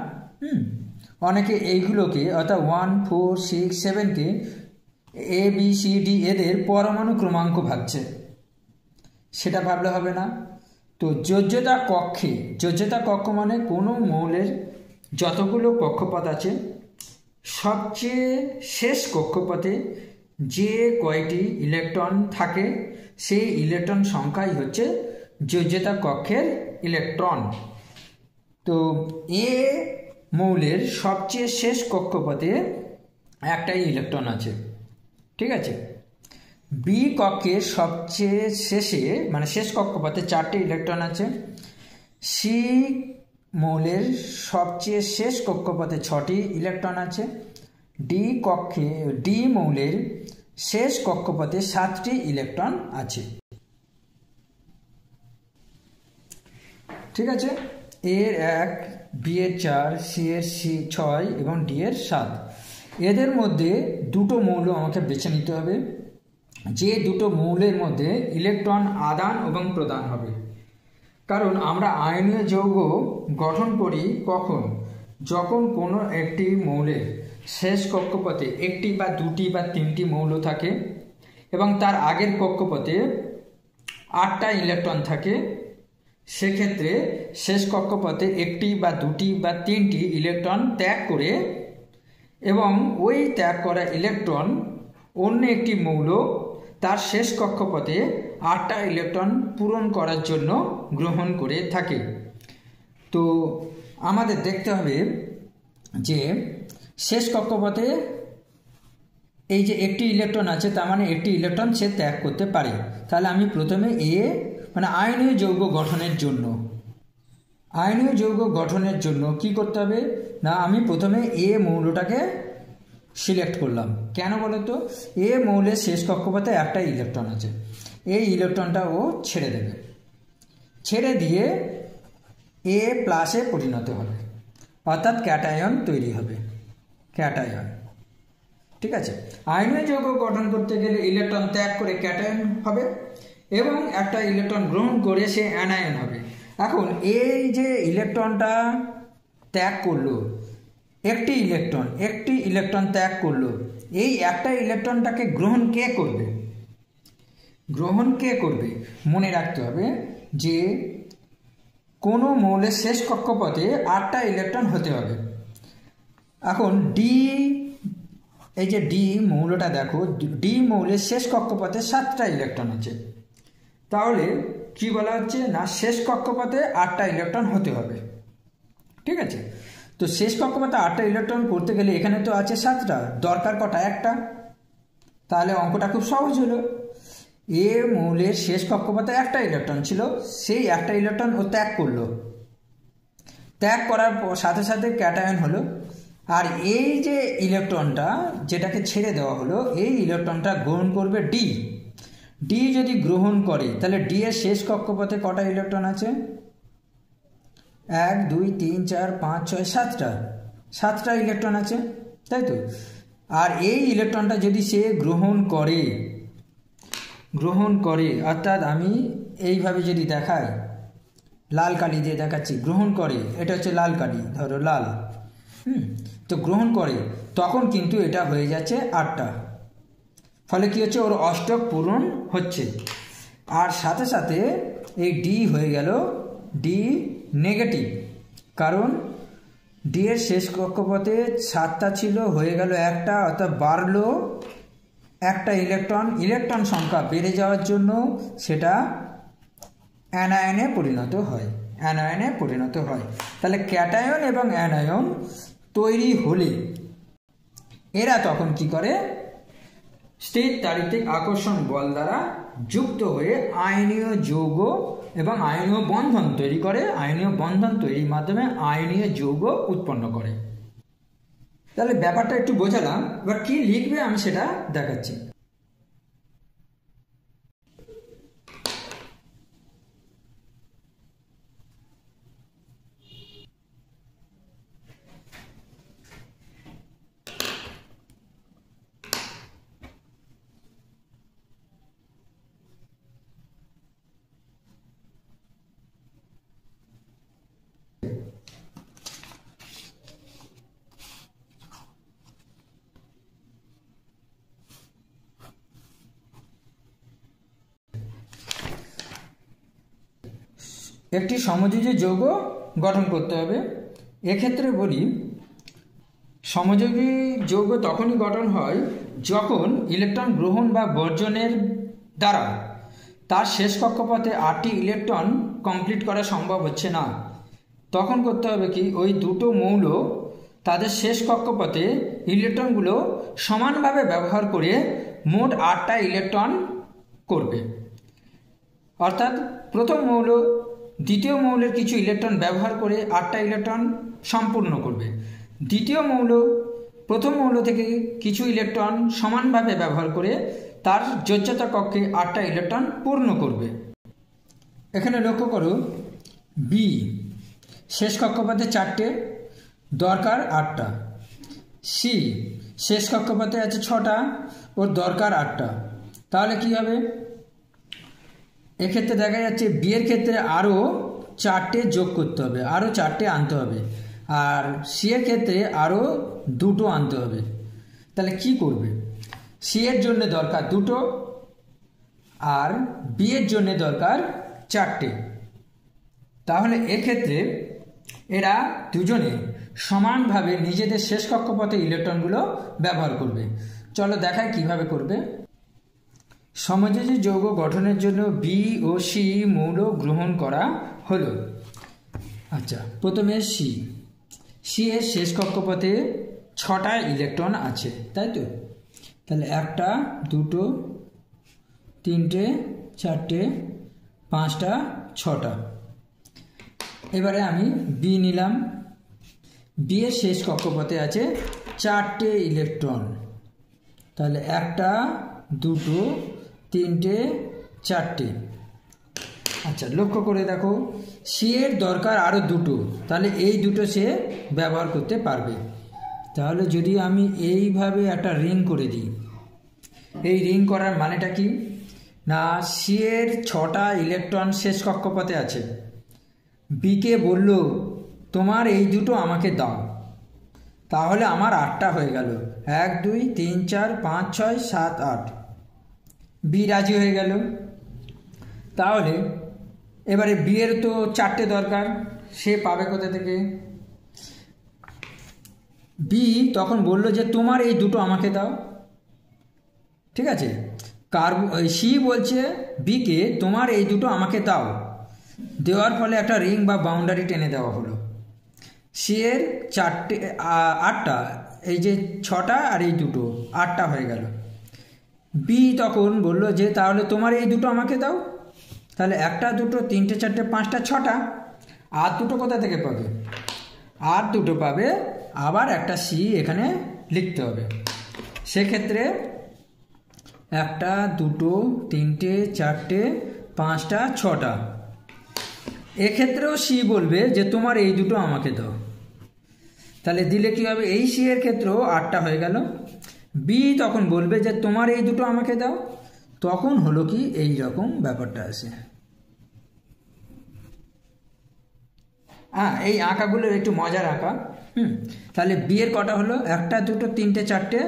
অনেকে এইগুলোকে অর্থাৎ 1, 4, 6, 7কে ABCD এদের পরমাণু ক্রমাঙ্ক ভাবছে, সেটা ভাবলে হবে না। তো যোজ্যতা কক্ষে, যোজ্যতা কক্ষ মানে কোনো মৌলের যতগুলো কক্ষপথ আছে সবচেয়ে শেষ কক্ষপথে যে কয়টি ইলেকট্রন থাকে সেই ইলেকট্রন সংখ্যাই হচ্ছে যোজ্যতা কক্ষের ইলেকট্রন। তো এ মৌলের সবচেয়ে শেষ কক্ষপথে একটাই ইলেকট্রন আছে, ঠিক আছে। বি কক্ষের সবচেয়ে শেষে মানে শেষ কক্ষপথে 4টে ইলেকট্রন আছে। সি মৌলের সবচেয়ে শেষ কক্ষপথে 6টি ইলেকট্রন আছে। ডি মৌলের শেষ কক্ষপথে 7টি ইলেকট্রন আছে, ঠিক আছে। এর 1, বি এর 4, সি এর 6 এবং ডি এর 7। এদের মধ্যে দুটো মৌল আমাকে বেছে নিতে হবে, যে দুটো মৌলের মধ্যে ইলেকট্রন আদান এবং প্রদান হবে। কারণ আমরা আয়নীয় যৌগ গঠন করি কখন, যখন কোনো একটি মৌলের শেষ কক্ষপথে একটি বা দুটি বা তিনটি মৌল থাকে এবং তার আগের কক্ষপথে 8টা ইলেকট্রন থাকে। সেক্ষেত্রে শেষ কক্ষপথে একটি বা দুটি বা তিনটি ইলেকট্রন ত্যাগ করে এবং ওই ত্যাগ করা ইলেকট্রন অন্য একটি মৌল তার শেষ কক্ষপথে 8টা ইলেকট্রন পূরণ করার জন্য গ্রহণ করে থাকে। তো আমাদের দেখতে হবে যে শেষ কক্ষপথে এই যে একটি ইলেকট্রন আছে, তার মানে একটি ইলেকট্রন সে ত্যাগ করতে পারে। তাহলে আমি প্রথমে মানে আয়নীয় যৌগ গঠনের জন্য কি করতে হবে না, আমি প্রথমে মৌলটাকে সিলেক্ট করলাম। কেন বলো তো? মৌলের শেষ কক্ষপথে একটা ইলেকট্রন আছে, এই ইলেকট্রনটা ও ছেড়ে দেবে, ছেড়ে দিয়ে প্লাসে পরিণত হবে, অর্থাৎ ক্যাটায়ন তৈরি হবে, ক্যাটায়ন। ঠিক আছে, আয়নীয় যৌগ গঠন করতে গেলে ইলেকট্রন ত্যাগ করে ক্যাটায়ন হবে এবং একটা ইলেকট্রন গ্রহণ করে সে অ্যানায়ন হবে। এখন এই যে ইলেকট্রনটা ত্যাগ করলো, একটি ইলেকট্রন ত্যাগ করলো, এই একটা ইলেকট্রনটাকে গ্রহণ কে করবে? মনে রাখতে হবে যে কোনো মৌলের শেষ কক্ষপথে 8টা ইলেকট্রন হতে হবে। এখন এই যে ডি মৌলটা দেখো, ডি মৌলের শেষ কক্ষপথে 7টা ইলেকট্রন আছে। তাহলে কি বলা হচ্ছে না, শেষ কক্ষপথে 8টা ইলেকট্রন হতে হবে। ঠিক আছে, তো শেষ কক্ষপথে 8টা ইলেকট্রন করতে গেলে এখানে তো আছে 7টা, দরকার কটা? একটা। তাহলে অঙ্কটা খুব সহজ হলো। মৌলের শেষ কক্ষপথে একটা ইলেকট্রন ছিল, সেই একটা ইলেকট্রন ও ত্যাগ করলো, ত্যাগ করার সাথে সাথে ক্যাটায়ন হলো। আর এই যে ইলেকট্রনটা যেটাকে ছেড়ে দেওয়া হলো, এই ইলেকট্রনটা গ্রহণ করবে ডি যদি গ্রহণ করে তাহলে ডি এর শেষ কক্ষপথে কটা ইলেকট্রন আছে? 1 2 3 4 5 6 7টা ইলেকট্রন আছে, তাই তো? আর এই ইলেকট্রনটা যদি সে গ্রহণ করে, অর্থাৎ আমি এইভাবে যদি দেখাই, লাল কালি দিয়ে দেখাচ্ছি, গ্রহণ করে, এটা হচ্ছে লাল কালি, ধরো লাল, তো গ্রহণ করে, তখন কিন্তু এটা হয়ে যাচ্ছে 8টা। ফলে কি হচ্ছে, ওর অষ্টক পূরণ হচ্ছে। আর সাথে সাথে এই ডি হয়ে গেল ডি নেগেটিভ, কারণ ডি এর শেষ কক্ষপথে 7টা ছিল, হয়ে গেল একটা, অর্থাৎ বাড়লো একটা ইলেকট্রন সংখ্যা বেড়ে যাওয়ার জন্য সেটা অ্যানায়নে পরিণত হয়। তাহলে ক্যাটায়ন এবং অ্যানায়ন তৈরি হলে এরা তখন কি করে, স্থির তাড়িতিক আকর্ষণ বল দ্বারা যুক্ত হয়ে আয়নীয় যৌগ এবং আয়নীয় বন্ধন তৈরি করে, আয়নীয় বন্ধন তৈরির মাধ্যমে আয়নীয় যৌগ উৎপন্ন করে। তাহলে ব্যাপারটা একটু বোঝালাম, এবার কি লিখবে আমি সেটা দেখাচ্ছি। একটি সমযোজী যৌগ গঠন করতে হবে। এক্ষেত্রে বলি, সমযোজী যৌগ তখনই গঠন হয় যখন ইলেকট্রন গ্রহণ বা বর্জনের দ্বারা তার শেষ কক্ষপথে 8টি ইলেকট্রন কমপ্লিট করা সম্ভব হচ্ছে না। তখন করতে হবে কি, ওই দুটো মৌল তাদের শেষ কক্ষপথে ইলেকট্রনগুলো সমানভাবে ব্যবহার করে মোট 8টা ইলেকট্রন করবে। অর্থাৎ প্রথম মৌল দ্বিতীয় মৌলের কিছু ইলেকট্রন ব্যবহার করে 8টা ইলেকট্রন সম্পূর্ণ করবে, দ্বিতীয় মৌল প্রথম মৌল থেকে কিছু ইলেকট্রন সমানভাবে ব্যবহার করে তার যোজ্যতা কক্ষে 8টা ইলেকট্রন পূর্ণ করবে। এখানে লক্ষ্য করো, বি শেষ কক্ষপথে 4টে, দরকার 8টা। সি শেষ কক্ষপথে আছে 6টা, ওর দরকার 8টা। তাহলে কি হবে, এক্ষেত্রে দেখা যাচ্ছে বি এর ক্ষেত্রে আরও 4টে যোগ করতে হবে, আরও 4টে আনতে হবে, আর সি এর ক্ষেত্রে আরও 2টো আনতে হবে। তাহলে কি করবে, সি এর জন্য দরকার 2টো আর বি এর জন্য দরকার 4টে। তাহলে এক্ষেত্রে এরা দুজনে সমানভাবে নিজেদের শেষ কক্ষপথে ইলেকট্রনগুলো ব্যবহার করবে। চলো দেখাই কিভাবে করবে। সমযোজী যৌগ গঠনের জন্য বি ও সি মৌল গ্রহণ করা হলো। আচ্ছা, প্রথমে সি এর শেষ কক্ষপথে 6টা ইলেকট্রন আছে, তাই তো? তাহলে 1টা 2টো 3টে 4টে 5টা 6টা। এবারে আমি বি নিলাম। বি এর শেষ কক্ষপথে আছে 4টে ইলেকট্রন, তাহলে 1টা 2টো 3টে 4টে। আচ্ছা, লক্ষ্য করে দেখো, সি এর দরকার আরও 2টো, তাহলে এই 2টো সে ব্যবহার করতে পারবে। তাহলে যদি আমি এইভাবে একটা রিং করে দিই, এই রিং করার মানেটা কি না, সি এর 6টা ইলেকট্রন শেষ কক্ষপথে আছে। বিকে বলল তোমার এই 2টো আমাকে দাও, তাহলে আমার 8টা হয়ে গেল। 1 2 3 4 5 6 7 8। বি রাজি হয়ে গেল। তাহলে এবারে বি এর তো 4টে দরকার, সে পাবে কোথা থেকে? বি তখন বলল যে তোমার এই 2টো আমাকে দাও, ঠিক আছে? সি বলছে বিকে তোমার এই 2টো আমাকে দাও, দেওয়ার ফলে একটা রিং বা বাউন্ডারি টেনে দেওয়া হলো। সি এর 8টা, এই যে 6টা আর এই 2টো 8টা হয়ে গেল। বি তখন বলল যে তাহলে তোমার এই 2টো আমাকে দাও, তাহলে 1টা 2টো 3টে 4টে 5টা 6টা। আর 2টো কোথা থেকে পাবে? আর 2টো পাবে, আবার একটা সি এখানে লিখতে হবে। সেক্ষেত্রে 1টা 2টো 3টে 4টে 5টা 6টা। এক্ষেত্রেও সি বলবে যে তোমার এই 2টো আমাকে দাও, তাহলে দিলে কি হবে? এই সি এর ক্ষেত্রেও 8টা হয়ে গেল। বি তখন বলবে যে তোমার এই 2টো আমাকে দাও, তখন হলো কি এই রকম ব্যাপারটা আসে। এই আঁকাগুলোর একটু মজার আঁকা। তাহলে বি এর কটা হলো? 1টা 2টো 3টে 4টে।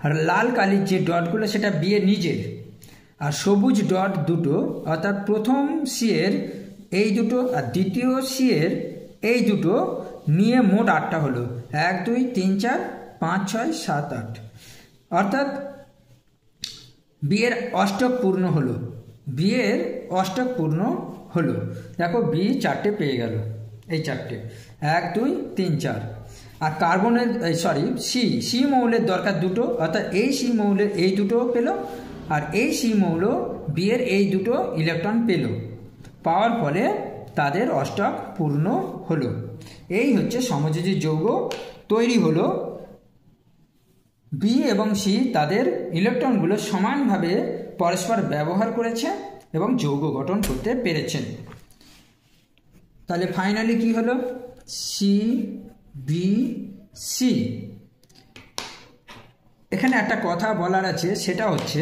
আর লাল কালির যে ডটগুলো সেটা বি এর নিজের, আর সবুজ ডট 2টো, অর্থাৎ প্রথম সি এর এই 2টো আর দ্বিতীয় সি এর এই 2টো নিয়ে মোট 8টা হলো। 1 2 3 4 5 6 7 8, অর্থাৎ বি এর অষ্টক পূর্ণ হলো। বি এর অষ্টক পূর্ণ হলো। দেখো বি 4টে পেয়ে গেল, এই 4টে 1 2 3 4। আর কার্বনের সি মৌলের দরকার 2টো, অর্থাৎ এই সি মৌলের এই 2টো পেল, আর এই সি মৌল বি এর এই 2টো ইলেকট্রন পেল। পাওয়ার ফলে তাদের অষ্টক পূর্ণ হলো। এই হচ্ছে সমযোজী যৌগ তৈরি হলো। বি এবং সি তাদের ইলেকট্রনগুলো সমানভাবে পরস্পর ব্যবহার করেছে এবং যৌগ গঠন করতে পেরেছেন। তাহলে ফাইনালি কি হলো? C B C. এখানে একটা কথা বলার আছে, সেটা হচ্ছে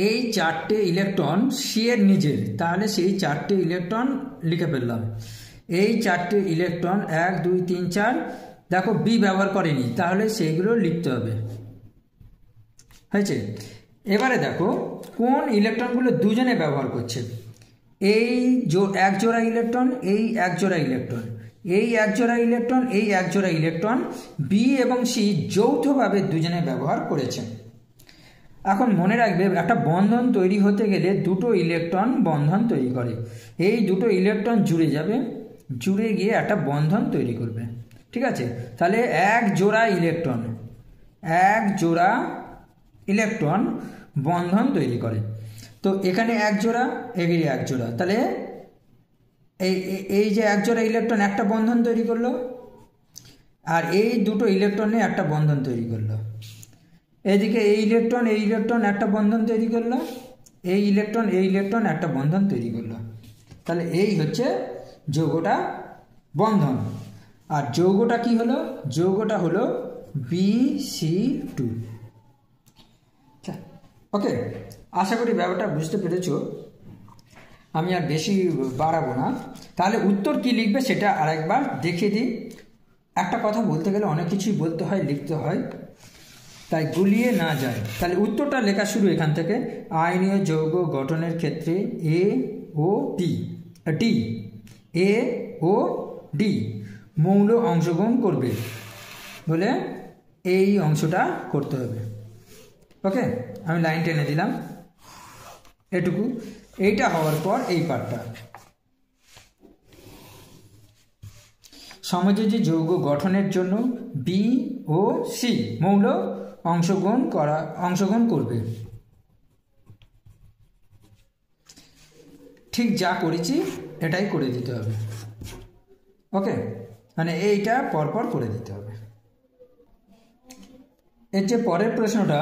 এই 4টে ইলেকট্রন সি এর নিজের, তাহলে সেই 4টে ইলেকট্রন লিখে ফেললাম। এই 4টে ইলেকট্রন 1 2 3 4, দেখো বি ব্যবহার করেনি, তাহলে সেইগুলো লিখতে হবে। হয়েছে? এবারে দেখো কোন ইলেকট্রনগুলো দুজনে ব্যবহার করছে। এই এক জোড়া ইলেকট্রন, এই এক জোড়া ইলেকট্রন, এই এক জোড়া ইলেকট্রন, এই এক জোড়া ইলেকট্রন বি এবং সি যৌথভাবে দুজনে ব্যবহার করেছে। এখন মনে রাখবে, একটা বন্ধন তৈরি হতে গেলে 2টো ইলেকট্রন বন্ধন তৈরি করে। এই 2টো ইলেকট্রন জুড়ে যাবে, জুড়ে গিয়ে একটা বন্ধন তৈরি করবে, ঠিক আছে? তাহলে এক জোড়া ইলেকট্রন বন্ধন তৈরি করে। তো এখানে এক জোড়া, এগিয়ে এক জোড়া, তাহলে এই যে এক জোড়া ইলেকট্রন একটা বন্ধন তৈরি করলো, আর এই 2টো ইলেকট্রনে একটা বন্ধন তৈরি করলো। এদিকে এই ইলেকট্রন একটা বন্ধন তৈরি করলো, এই ইলেকট্রন একটা বন্ধন তৈরি করলো। তাহলে এই হচ্ছে যৌগটা বন্ধন। আর যৌগটা কি হলো? যৌগটা হলো BC2। ওকে, আশা করি ব্যাপারটা বুঝতে পেরেছো। আমি আর বেশি বাড়াবো না। তাহলে উত্তর কি লিখবে সেটা আরেকবার দেখিয়ে দিই। একটা কথা বলতে গেলে অনেক কিছুই বলতে হয়, লিখতে হয়, তাই গুলিয়ে না যায়। তাহলে উত্তরটা লেখা শুরু এখান থেকে। আয়নীয় যৌগ গঠনের ক্ষেত্রে এ ও ডি মৌল অংশগ্রহণ করবে বলে এই অংশটা করতে হবে। ওকে, আমি লাইন টেনে দিলাম এটুকু। এইটা হওয়ার পর এই পার্টটা, সমযোজী যৌগ গঠনের জন্য বি ও সি মৌল অংশগ্রহণ করবে। ঠিক যা করেছি এটাই করে দিতে হবে। ওকে, মানে এইটা পরপর করে দিতে হবে। এর যে পরের প্রশ্নটা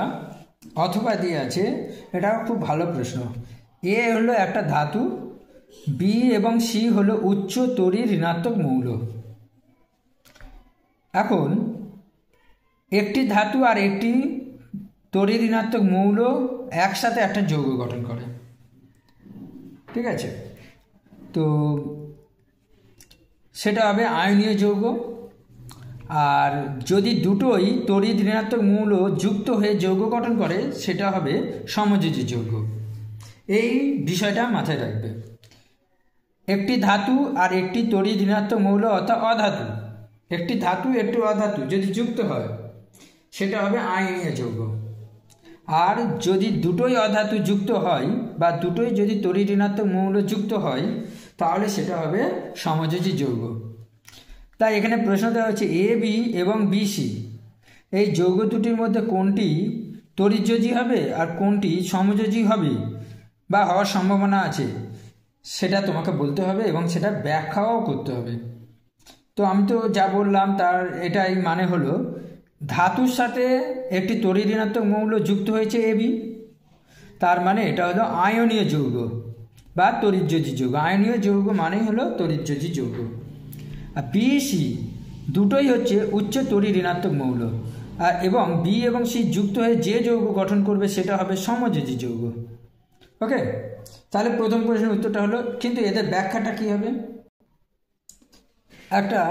অথবা দিয়ে আছে, এটাও খুব ভালো প্রশ্ন। এ হলো একটা ধাতু, বি এবং সি হলো উচ্চ তড়ি ঋণাত্মক মৌল। এখন একটি ধাতু আর একটি তড়ি ঋণাত্মক মৌল একসাথে একটা যৌগ গঠন করে, ঠিক আছে? তো সেটা হবে আয়নীয় যৌগ। আর যদি দুটোই তড়িৎ ঋণাত্মক মৌল যুক্ত হয়ে যৌগ গঠন করে সেটা হবে সমযোজী যৌগ। এই বিষয়টা মাথায় রাখবে। একটি ধাতু আর একটি তড়িৎ ঋণাত্মক মৌল অর্থাৎ অধাতু, একটি ধাতু একটি অধাতু যদি যুক্ত হয় সেটা হবে আয়নীয় যৌগ। আর যদি দুটোই অধাতু যুক্ত হয় বা দুটোই যদি তড়িৎ ঋণাত্মক মৌল যুক্ত হয় তাহলে সেটা হবে সমযোজী যৌগ। তাই এখানে প্রশ্ন দেওয়া হচ্ছে এ বি এবং বি সি এই যৌগ দুটির মধ্যে কোনটি তড়িৎযোজী হবে আর কোনটি সমযোজী হবে বা হওয়ার সম্ভাবনা আছে সেটা তোমাকে বলতে হবে এবং সেটা ব্যাখ্যাও করতে হবে। তো আমি তো যা বললাম তার এটাই মানে হলো, ধাতুর সাথে একটি তড়িৎ ঋণাত্মক মৌল যুক্ত হয়েছে এ বি, তার মানে এটা হলো আয়নীয় যৌগ বা তড়িৎযোজী যৌগ। আয়নীয় যৌগ মানেই হলো তড়িৎযোজী যৌগ। আর বি সি দুটোই হচ্ছে উচ্চ তড়িৎ ঋণাত্মক মৌল, আর এবং বি এবং সি যুক্ত হয়ে যে যৌগ গঠন করবে সেটা হবে সমযোজী যৌগ। ওকে, তাহলে প্রথম প্রশ্নের উত্তরটা হলো, কিন্তু এদের ব্যাখ্যাটা কী হবে? একটা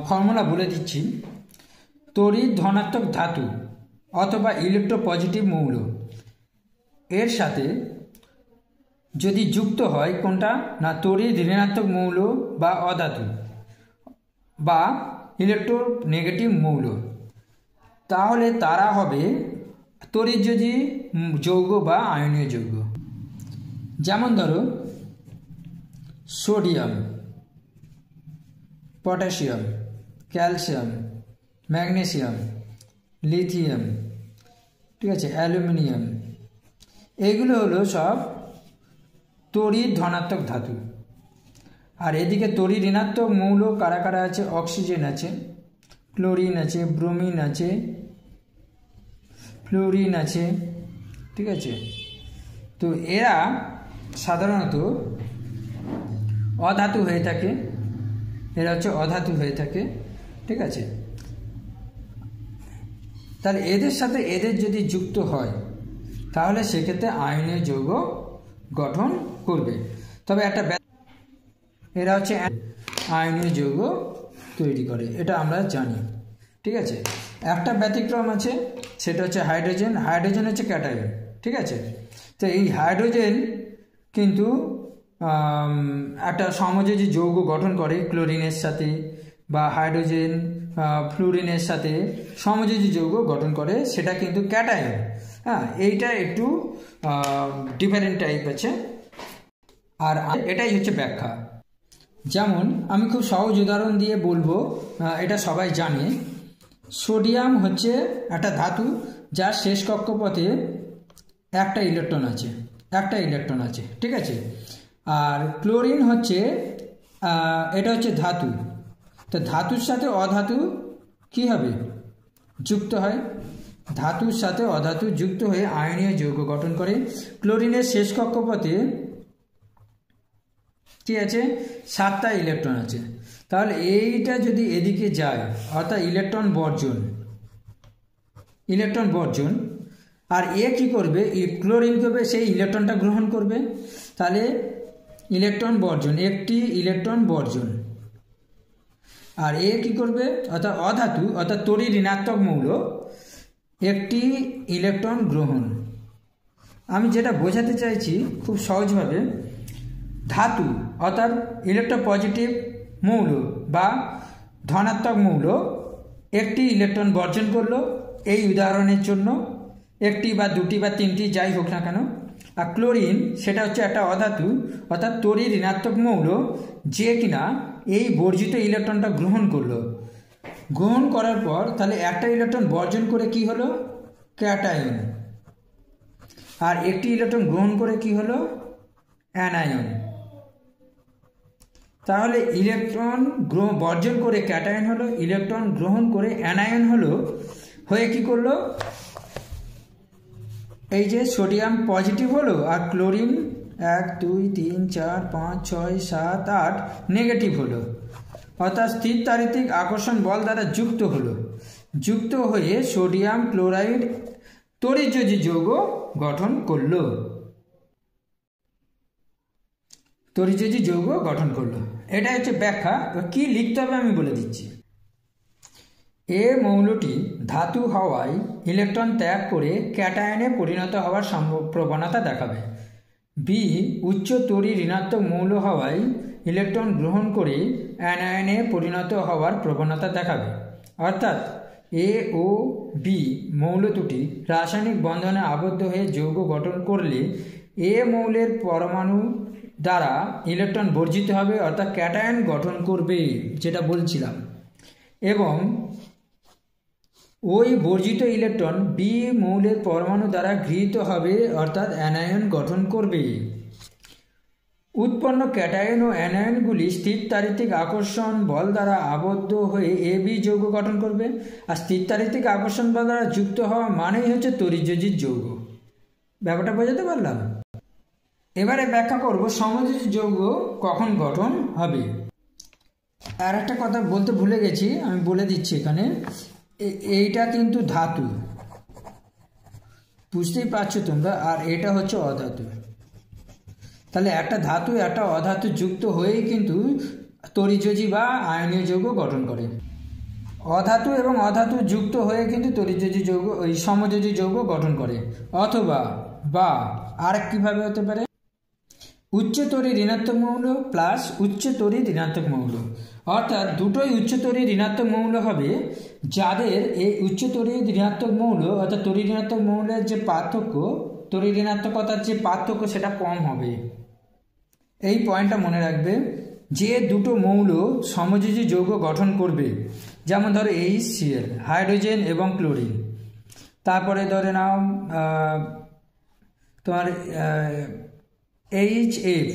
ফর্মুলা বলে দিচ্ছি। তড়িৎ ধনাত্মক ধাতু অথবা ইলেকট্রোপজিটিভ মৌল এর সাথে যদি যুক্ত হয় কোনটা না তড়িৎ ঋণাত্মক মৌল বা অধাতু বা ইলেকট্রোনেগেটিভ মৌল, তাহলে তারা হবে তড়িৎযোজী যৌগ বা আয়নীয় যৌগ। যেমন ধরো sodium, potassium, calcium, magnesium, lithium, ঠিক আছে, অ্যালুমিনিয়াম, এইগুলো হলো সব তড়িৎ ধনাত্মক ধাতু। আর এদিকে তড়িৎ ঋণাত্মক মৌল কারা কারা আছে? অক্সিজেন আছে, ক্লোরিন আছে, ব্রোমিন আছে, ফ্লোরিন আছে, ঠিক আছে। তো এরা সাধারণত অধাতু হয়ে থাকে, এরা হচ্ছে অধাতু হয়ে থাকে, ঠিক আছে। তাহলে এদের সাথে এদের যদি যুক্ত হয় তাহলে সেক্ষেত্রে আয়নীয় যৌগ গঠন করবে। তবে একটা এরা হচ্ছে আয়নীয় যৌগ তৈরি করে, এটা আমরা জানি, ঠিক আছে। একটা ব্যতিক্রম আছে, সেটা হচ্ছে হাইড্রোজেন। হাইড্রোজেন হচ্ছে ক্যাটায়ন, ঠিক আছে। তো এই হাইড্রোজেন কিন্তু একটা সমযোজী যৌগ গঠন করে ক্লোরিনের সাথে, বা হাইড্রোজেন ফ্লুরিনের সাথে সমযোজী যৌগ গঠন করে, সেটা কিন্তু ক্যাটায়ন। হ্যাঁ, এইটা একটু ডিফারেন্ট টাইপ আছে। আর এটাই হচ্ছে ব্যাখ্যা। যেমন আমি খুব সহজ উদাহরণ দিয়ে বলবো, এটা সবাই জানে। সোডিয়াম হচ্ছে একটা ধাতু যার শেষ কক্ষপথে একটা ইলেকট্রন আছে, ঠিক আছে। আর ক্লোরিন হচ্ছে এটা হচ্ছে ধাতু। তো ধাতুর সাথে অধাতু কি হবে? যুক্ত হয়। ধাতুর সাথে অধাতু যুক্ত হয়ে আয়নীয় যৌগ গঠন করে। ক্লোরিনের শেষ কক্ষপথে কি আছে? 7টা ইলেকট্রন আছে। তাহলে এইটা যদি এদিকে যায় অর্থাৎ ইলেকট্রন বর্জন, আর এ কি করবে? ক্লোরিন করবে, সেই ইলেকট্রনটা গ্রহণ করবে। তাহলে ইলেকট্রন বর্জন, একটি ইলেকট্রন বর্জন। আর এ কি করবে? অর্থাৎ অধাতু অর্থাৎ তড়িৎ ঋণাত্মক মৌল, একটি ইলেকট্রন গ্রহণ। আমি যেটা বোঝাতে চাইছি খুব সহজভাবে, ধাতু অর্থাৎ ইলেকট্রোপজিটিভ মৌল বা ধনাত্মক মৌল একটি ইলেকট্রন বর্জন করলো, এই উদাহরণের জন্য একটি বা দুটি বা তিনটি যাই হোক না কেন। আর ক্লোরিন সেটা হচ্ছে একটা অধাতু অর্থাৎ তড়িৎ ঋণাত্মক মৌল, যে কিনা এই বর্জিত ইলেকট্রনটা গ্রহণ করলো, গ্রহণ করার পর তাহলে একটা ইলেকট্রন বর্জন করে কি হলো, ক্যাটায়ন, আর একটি ইলেকট্রন গ্রহণ করে কি হলো, অ্যানায়ন। তাহলে ইলেকট্রন বর্জন করে ক্যাটায়ন হলো, ইলেকট্রন গ্রহণ করে অ্যানায়ন হলো, হয়ে কি করলো, এই যে সোডিয়াম পজিটিভ হলো আর ক্লোরিন 1 2 3 4 5 6 7 8 নেগেটিভ হলো, অর্থাৎ স্থির তাড়িতিক আকর্ষণ বল দ্বারা যুক্ত হলো, যুক্ত হয়ে সোডিয়াম ক্লোরাইড তড়িৎযোজী যৌগ গঠন করলো, তড়িৎযোজী যৌগ গঠন করলো। এটা হচ্ছে ব্যাখ্যা। কি লিখতে হবে আমি বলে দিচ্ছি। এ মৌলটি ধাতু হওয়ায় ইলেকট্রন ত্যাগ করে ক্যাটায়নে পরিণত হওয়ার প্রবণতা দেখাবে। বি উচ্চ তড়ি ঋণাত্মক মৌল হওয়ায় ইলেকট্রন গ্রহণ করে অ্যানায়নে পরিণত হওয়ার প্রবণতা দেখাবে। অর্থাৎ এ ও বি মৌল দুটি রাসায়নিক বন্ধনে আবদ্ধ হয়ে যৌগ গঠন করলে এ মৌলের পরমাণু দ্বারা ইলেকট্রন বর্জিত হবে, অর্থাৎ ক্যাটায়ন গঠন করবে, যেটা বলছিলাম, এবং ওই বর্জিত ইলেকট্রন বি মৌলের পরমাণু দ্বারা গৃহীত হবে, অর্থাৎ অ্যানায়ন গঠন করবে। উৎপন্ন ক্যাটায়ন ও অ্যানায়নগুলি স্থির তাড়িতিক আকর্ষণ বল দ্বারা আবদ্ধ হয়ে এ বি যৌগ গঠন করবে। আর স্থির তাড়িতিক আকর্ষণ বল দ্বারা যুক্ত হওয়া মানেই হচ্ছে তড়িৎযোজী যৌগ। ব্যাপারটা বোঝাতে পারলাম? এবারে ব্যাখ্যা করব সমযোজী যৌগ কখন গঠন হবে। আর একটা কথা বলতে ভুলে গেছি, আমি বলে দিচ্ছি এখানে। এইটা কিন্তু ধাতু, বুঝতেই পারছো তোমরা, আর এটা হচ্ছে অধাতু। তাহলে একটা ধাতু একটা অধাতু যুক্ত হয়েই কিন্তু তড়িৎযোজী বা আয়নীয় যৌগ গঠন করে। অধাতু এবং অধাতু যুক্ত হয়ে কিন্তু তড়িৎযোজী যৌগ, ওই সমযোজী যৌগ গঠন করে। অথবা বা আরেক কিভাবে হতে পারে, উচ্চতরী ঋণাত্মক মৌল প্লাস উচ্চতরী ঋণাত্মক মৌল, অর্থাৎ দুটোই উচ্চতরী ঋণাত্মক মৌল হবে, যাদের এই উচ্চতরী ঋণাত্মক মৌল অর্থাৎ তরী ঋণাত্মক মৌলের যে পার্থক্য, তরী ঋণাত্মকতার যে পার্থক্য সেটা কম হবে। এই পয়েন্টটা মনে রাখবে। যে দুটো মৌল সমযোজী যৌগ গঠন করবে, যেমন ধরো HCl হাইড্রোজেন এবং ক্লোরিন, তারপরে ধরে নাও তোমার HF,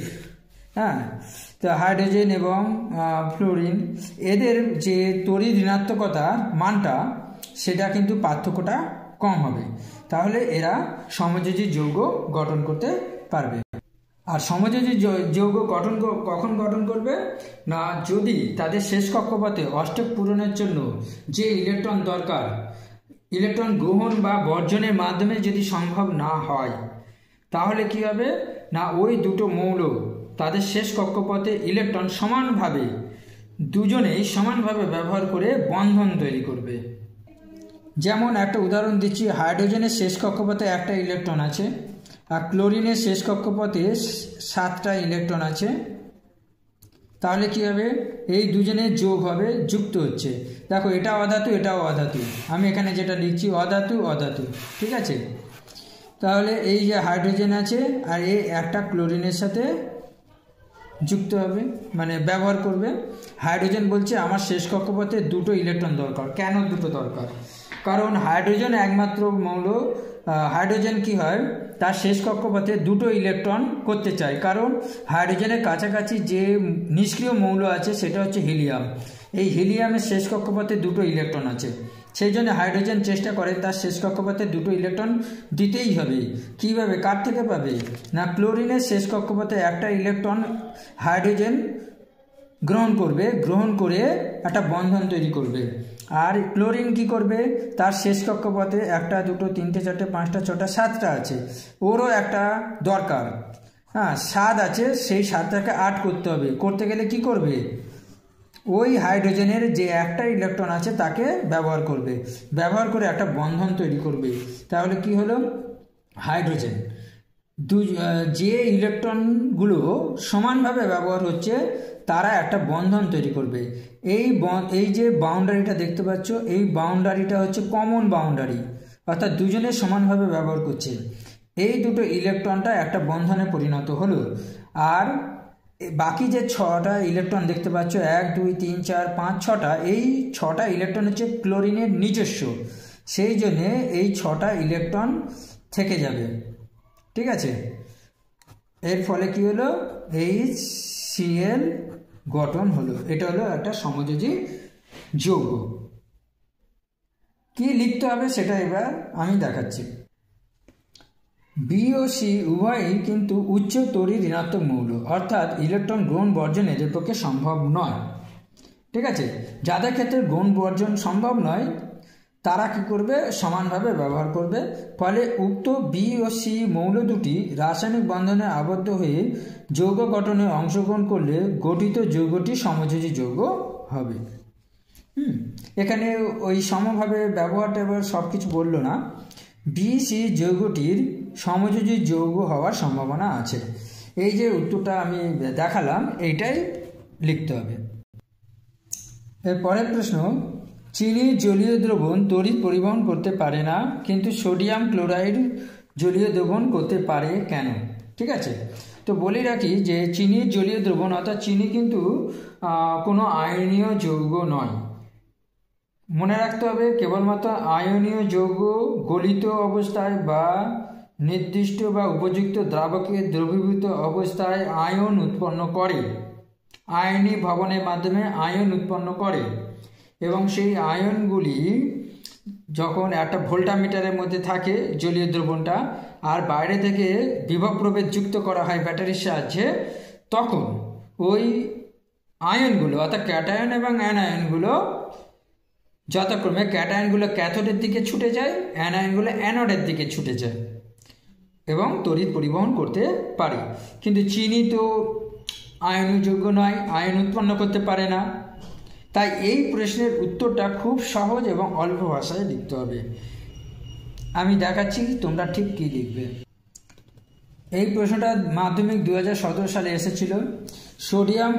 হ্যাঁ, তো হাইড্রোজেন এবং ফ্লোরিন, এদের যে তড়িৎ ঋণাত্মকতা মানটা সেটা কিন্তু পার্থক্যটা কম হবে, তাহলে এরা সমযোজী যৌগ গঠন করতে পারবে। আর সমযোজী যৌগ কখন গঠন করবে না, যদি তাদের শেষ কক্ষপথে অষ্টক পূরণের জন্য যে ইলেকট্রন দরকার, ইলেকট্রন গ্রহণ বা বর্জনের মাধ্যমে যদি সম্ভব না হয়, তাহলে কি হবে না, ওই দুটো মৌল তাদের শেষ কক্ষপথে ইলেকট্রন সমানভাবে, দুজনেই সমানভাবে ব্যবহার করে বন্ধন তৈরি করবে। যেমন একটা উদাহরণ দিচ্ছি, হাইড্রোজেনের শেষ কক্ষপথে একটা ইলেকট্রন আছে, আর ক্লোরিনের শেষ কক্ষপথে 7টা ইলেকট্রন আছে। তাহলে কি হবে, এই দুজনের যোগ হবে, যুক্ত হচ্ছে। দেখো এটা অধাতু, এটাও অধাতু, আমি এখানে যেটা লিখছি অধাতু অধাতু, ঠিক আছে। তাহলে এই যে হাইড্রোজেন আছে আর এই একটা ক্লোরিনের সাথে যুক্ত হবে, মানে ব্যবহার করবে। হাইড্রোজেন বলছে আমার শেষ কক্ষপথে দুটো ইলেকট্রন দরকার। কেন দুটো দরকার? কারণ হাইড্রোজেন একমাত্র মৌল, হাইড্রোজেন কি হয়, তার শেষ কক্ষপথে দুটো ইলেকট্রন করতে চায়, কারণ হাইড্রোজেনের কাছাকাছি যে নিষ্ক্রিয় মৌল আছে সেটা হচ্ছে হিলিয়াম। এই হিলিয়ামের শেষ কক্ষপথে দুটো ইলেকট্রন আছে, সেই জন্য হাইড্রোজেন চেষ্টা করে তার শেষ কক্ষপথে দুটো ইলেকট্রন দিতেই হবে। কীভাবে, কার থেকে পাবে না, ক্লোরিনের শেষ কক্ষপথে একটা ইলেকট্রন হাইড্রোজেন গ্রহণ করবে, গ্রহণ করে একটা বন্ধন তৈরি করবে। আর ক্লোরিন কি করবে, তার শেষ কক্ষপথে একটা দুটো তিনটে চারটে পাঁচটা ছটা 7টা আছে, ওরও একটা দরকার, হ্যাঁ 7 আছে, সেই 7টাকে 8 করতে হবে। করতে গেলে কি করবে, ওই হাইড্রোজেনের যে একটা ইলেকট্রন আছে তাকে ব্যবহার করবে, ব্যবহার করে একটা বন্ধন তৈরি করবে। তাহলে কি হলো, হাইড্রোজেন যে ইলেকট্রনগুলো সমানভাবে ব্যবহার হচ্ছে তারা একটা বন্ধন তৈরি করবে। এই যে বাউন্ডারিটা দেখতে পাচ্ছ, এই বাউন্ডারিটা হচ্ছে কমন বাউন্ডারি, অর্থাৎ দুজনে সমানভাবে ব্যবহার করছে। এই দুটো ইলেকট্রনটা একটা বন্ধনে পরিণত হলো। আর বাকি যে 6টা ইলেকট্রন দেখতে পাচ্ছ 1 2 3 4 5 6টা, এই 6টা ইলেকট্রন হচ্ছে ক্লোরিনের নিজস্ব, সেই জন্যে এই 6টা ইলেকট্রন থেকে যাবে। ঠিক আছে, এর ফলে কি হলো, HCl গঠন হলো। এটা হলো একটা সমযোজী যৌগ। কি লিখতে হবে সেটা এবার আমি দেখাচ্ছি। বি ও সি উভয়ই কিন্তু উচ্চ তড়িৎ ঋণাত্মক মৌল, অর্থাৎ ইলেকট্রন গ্রহণ বর্জন এদের পক্ষে সম্ভব নয়। ঠিক আছে, যাদের ক্ষেত্রে গ্রহণ বর্জন সম্ভব নয় তারা কি করবে, সমানভাবে ব্যবহার করবে। ফলে উক্ত বি ও সি মৌল দুটি রাসায়নিক বন্ধনে আবদ্ধ হয়ে যৌগ গঠনে অংশগ্রহণ করলে গঠিত যৌগটি সমযোজী যৌগ হবে। এখানে ওই সমভাবে ব্যবহারটা এবার সব কিছু বললো না। বি সি যৌগটির সমযোজী যৌগ হওয়ার সম্ভাবনা আছে। এই যে উত্তরটা আমি দেখালাম এইটাই লিখতে হবে। এর পরের প্রশ্ন, চিনি জলীয় দ্রবণ তড়িৎ পরিবহন করতে পারে না কিন্তু সোডিয়াম ক্লোরাইড জলীয় দ্রবণ করতে পারে কেন? ঠিক আছে, তো বলে রাখি যে চিনির জলীয় দ্রবণ অর্থাৎ চিনি কিন্তু কোনো আয়নীয় যৌগ নয়। মনে রাখতে হবে কেবলমাত্র আয়নীয় যৌগ গলিত অবস্থায় বা নির্দিষ্ট বা উপযুক্ত দ্রাবকে দ্রবীভূত অবস্থায় আয়ন উৎপন্ন করে, আয়নী ভবনের মাধ্যমে আয়ন উৎপন্ন করে, এবং সেই আয়নগুলি যখন একটা ভোল্টামিটারের মধ্যে থাকে জলীয় দ্রবণটা, আর বাইরে থেকে বিভব প্রভেদ যুক্ত করা হয় ব্যাটারির সাহায্যে, তখন ওই আয়নগুলো অর্থাৎ ক্যাটায়ন এবং অ্যানায়নগুলো যথাক্রমে ক্যাটায়নগুলো ক্যাথোডের দিকে ছুটে যায়, অ্যানায়নগুলো অ্যানোডের দিকে ছুটে যায় এবং তড়িৎ পরিবহন করতে পারে। কিন্তু চিনি তো আয়নযোগ্য নয়, আয়ন উৎপন্ন করতে পারে না। তাই এই প্রশ্নের উত্তরটা খুব সহজ এবং অল্প ভাষায় লিখতে হবে। আমি দেখাচ্ছি তোমরা ঠিক কী লিখবে। এই প্রশ্নটা মাধ্যমিক 2017 সালে এসেছিল। সোডিয়াম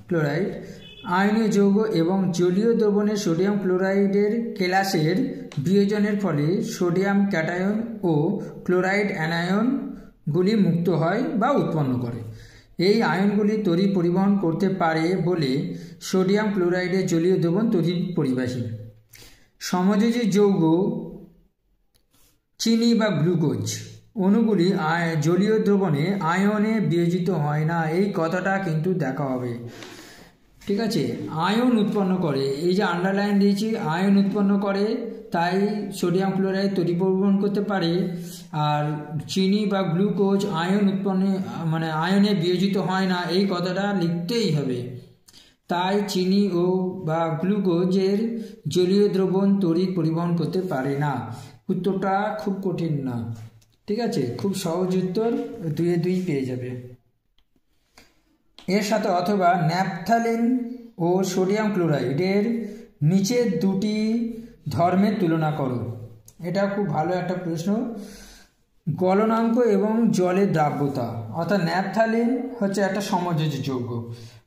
ক্লোরাইড আয়নীয় যৌগ এবং জলীয় দ্রবণে সোডিয়াম ক্লোরাইডের কেলাসের বিয়োজনের ফলে সোডিয়াম ক্যাটায়ন ও ক্লোরাইড অ্যানায়নগুলি মুক্ত হয় বা উৎপন্ন করে। এই আয়নগুলি তড়িৎ পরিবহন করতে পারে বলে সোডিয়াম ক্লোরাইডের জলীয় দ্রবণ তড়িৎ পরিবাহী। সমযোজী যৌগ চিনি বা গ্লুকোজ অণুগুলি জলীয় দ্রবণে আয়নে বিয়োজিত হয় না, এই কথাটা কিন্তু দেখা হবে। ঠিক আছে, আয়ন উৎপন্ন করে, এই যে আন্ডারলাইন দিয়েছি, আয়ন উৎপন্ন করে, তাই সোডিয়াম ক্লোরাইড তড়িৎ পরিবহন করতে পারে। আর চিনি বা গ্লুকোজ আয়ন উৎপন্নে আয়নে বিয়োজিত হয় না, এই কথাটা লিখতেই হবে। তাই চিনি ও বা গ্লুকোজের জলীয় দ্রবণ তড়িৎ পরিবহন করতে পারে না। উত্তরটা খুব কঠিন না, ঠিক আছে, খুব সহজ উত্তর, 2 পেয়ে যাবে। এর সাথে অথবা ন্যাপথালিন ও সোডিয়াম ক্লোরাইডের নিচের দুটি ধর্মের তুলনা করো। এটা খুব ভালো একটা প্রশ্ন। গলনাঙ্ক এবং জলের দ্রাব্যতা, অর্থাৎ ন্যাপথালিন হচ্ছে একটা সমযোজী যৌগ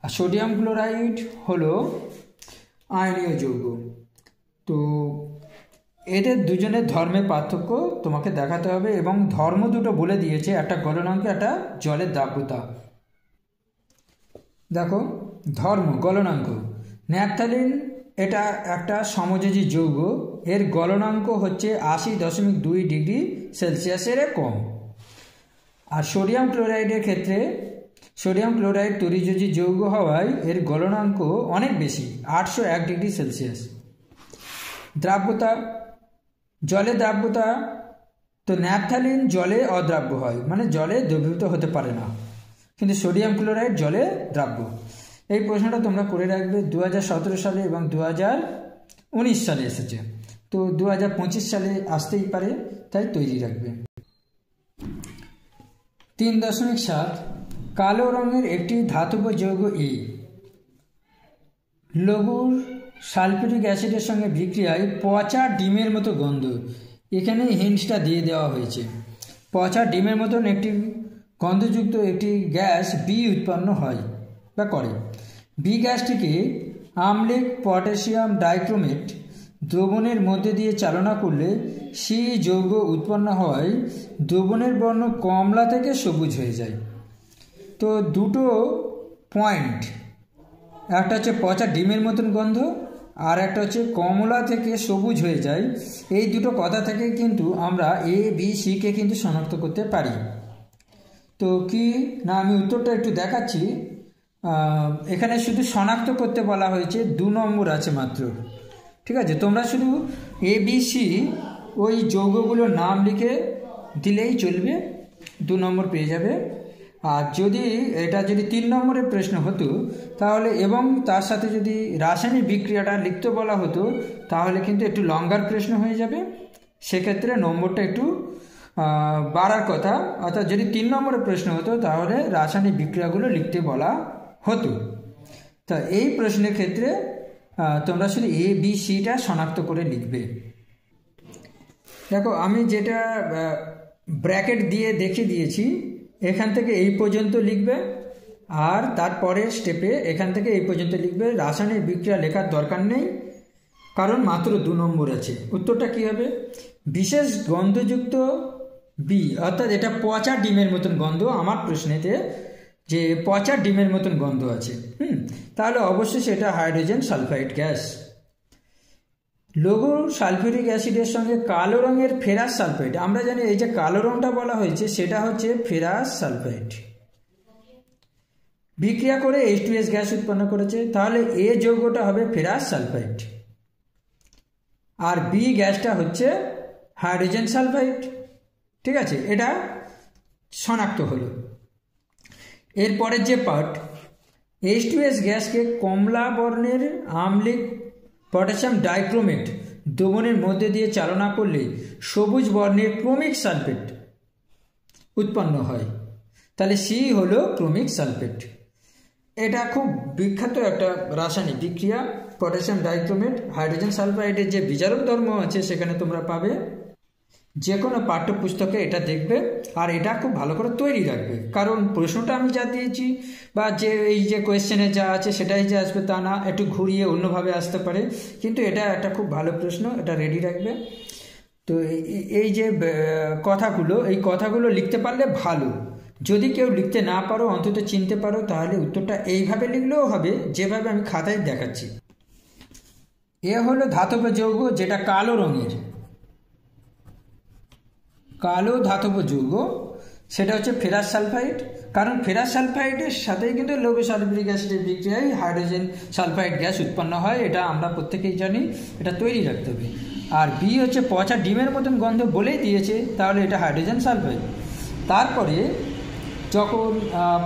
আর সোডিয়াম ক্লোরাইড হলো আয়নীয় যৌগ। তো এদের দুজনের ধর্মের পার্থক্য তোমাকে দেখাতে হবে এবং ধর্ম দুটো বলে দিয়েছে, একটা গলনাঙ্ক, একটা জলের দ্রাব্যতা। দেখো ধর্ম, গলনাঙ্ক, ন্যাপথালিন এটা একটা সমযোজী যৌগ, এর গলনাঙ্ক হচ্ছে 80.2 ডিগ্রি সেলসিয়াসের কম। আর সোডিয়াম ক্লোরাইডের ক্ষেত্রে সোডিয়াম ক্লোরাইড তড়িৎযোজী যৌগ হওয়ায় এর গলনাঙ্ক অনেক বেশি, 801 ডিগ্রি সেলসিয়াস। দ্রাব্যতা, জলে দ্রাব্যতা, তো ন্যাপথালিন জলে অদ্রাব্য হয়, মানে জলে দ্রবীভূত হতে পারে না, কিন্তু সোডিয়াম ক্লোরাইড জলে দ্রাব্য। এই প্রশ্নটা তোমরা করে রাখবে, 2017 সালে এবং 2019 সালে এসেছে, তো 2025 সালে আসতেই পারে, তাই তৈরি রাখবে। 3.7 কালো রঙের একটি ধাতব যৌগ E লঘুর সালফিউরিক অ্যাসিডের সঙ্গে বিক্রিয়ায় পচা ডিমের মতো গন্ধ। এখানে হিন্টসটা দিয়ে দেওয়া হয়েছে। পচা ডিমের মতন একটি গন্ধযুক্ত একটি গ্যাস বি উৎপন্ন হয় বা করে। বি গ্যাসটিকে আম্লিক পটাশিয়াম ডাইক্রোমেট দ্রবণের মধ্যে দিয়ে চালনা করলে সি যৌগ উৎপন্ন হয়, দ্রবণের বর্ণ কমলা থেকে সবুজ হয়ে যায়। তো দুটো পয়েন্ট, একটা হচ্ছে পচা ডিমের মতন গন্ধ, আর একটা হচ্ছে কমলা থেকে সবুজ হয়ে যায়। এই দুটো কথা থেকে কিন্তু আমরা এ বি সিকে কিন্তু শনাক্ত করতে পারি। তো কি না, আমি উত্তরটা একটু দেখাচ্ছি। এখানে শুধু শনাক্ত করতে বলা হয়েছে, 2 নম্বর আছে মাত্র। ঠিক আছে, তোমরা শুধু এ বি সি ওই যৌগগুলোর নাম লিখে দিলেই চলবে, 2 নম্বর পেয়ে যাবে। আর যদি এটা 3 নম্বরের প্রশ্ন হতো তাহলে, এবং তার সাথে যদি রাসায়নিক বিক্রিয়াটা লিখতে বলা হতো তাহলে কিন্তু একটু লঙ্গার প্রশ্ন হয়ে যাবে, সেক্ষেত্রে নম্বরটা একটু বাড়ার কথা। অর্থাৎ যদি 3 নম্বরের প্রশ্ন হতো তাহলে রাসায়নিক বিক্রিয়াগুলো লিখতে বলা হতো। তা এই প্রশ্নের ক্ষেত্রে তোমরা শুধু এ বি সিটা শনাক্ত করে লিখবে। দেখো আমি যেটা ব্র্যাকেট দিয়ে দেখিয়ে দিয়েছি, এখান থেকে এই পর্যন্ত লিখবে, আর তারপরের স্টেপে এখান থেকে এই পর্যন্ত লিখবে। রাসায়নিক বিক্রিয়া লেখার দরকার নেই, কারণ মাত্র 2 নম্বর আছে। উত্তরটা কী হবে? বিশেষ গন্ধযুক্ত বি, অর্থাৎ এটা পচা ডিমের মতন গন্ধ। আমার প্রশ্নেতে যে পচা ডিমের মতন গন্ধ আছে, তাহলে অবশ্যই সেটা হাইড্রোজেন সালফাইড গ্যাস। লঘু সালফিউরিক অ্যাসিডের সঙ্গে কালো রঙের ফেরাস সালফাইড, আমরা জানি এই যে কালো রঙটা বলা হয়েছে সেটা হচ্ছে ফেরাস সালফাইড, বিক্রিয়া করে H2S গ্যাস উৎপন্ন করেছে। তাহলে এ যৌগটা হবে ফেরাস সালফাইড, আর বি গ্যাসটা হচ্ছে হাইড্রোজেন সালফাইড। ঠিক আছে, এটা শনাক্ত হলো। এরপরের যে পার্ট, H2S গ্যাসকে কমলা বর্ণের আম্লিক পটাশিয়াম ডাইক্রোমেট দ্রবণের মধ্যে দিয়ে চালনা করলে সবুজ বর্ণের ক্রোমিক সালফেট উৎপন্ন হয়। তাহলে সি হলো ক্রোমিক সালফেট। এটা খুব বিখ্যাত একটা রাসায়নিক বিক্রিয়া। পটাশিয়াম ডাইক্রোমেট হাইড্রোজেন সালফাইডের যে বিজারক ধর্ম আছে সেখানে তোমরা পাবে, যে কোনো পাঠ্যপুস্তকে এটা দেখবে, আর এটা খুব ভালো করে তৈরি রাখবে। কারণ প্রশ্নটা আমি যা দিয়েছি বা যে এই যে কোয়েশ্চেনে যা আছে সেটাই যে আসবে তা না, একটু ঘুরিয়ে অন্যভাবে আসতে পারে, কিন্তু এটা একটা খুব ভালো প্রশ্ন, এটা রেডি রাখবে। তো এই যে কথাগুলো, এই কথাগুলো লিখতে পারলে ভালো। যদি কেউ লিখতে না পারো, অন্তত চিনতে পারো, তাহলে উত্তরটা এইভাবে লিখলেও হবে যেভাবে আমি খাতায় দেখাচ্ছি। এ হলো ধাতব যৌগ যেটা কালো রঙের, কালো ধাতব যৌগ, সেটা হচ্ছে ফেরাস সালফাইড। কারণ ফেরাস সালফাইডের সাথেই কিন্তু লৌহ সালফিউরিক অ্যাসিডের বিক্রিয়ায় হাইড্রোজেন সালফাইড গ্যাস উৎপন্ন হয়, এটা আমরা প্রত্যেকেই জানি, এটা তৈরি রাখতে হবে। আর বি হচ্ছে পচা ডিমের মতন গন্ধ বলেই দিয়েছে, তাহলে এটা হাইড্রোজেন সালফাইড। তারপরে যখন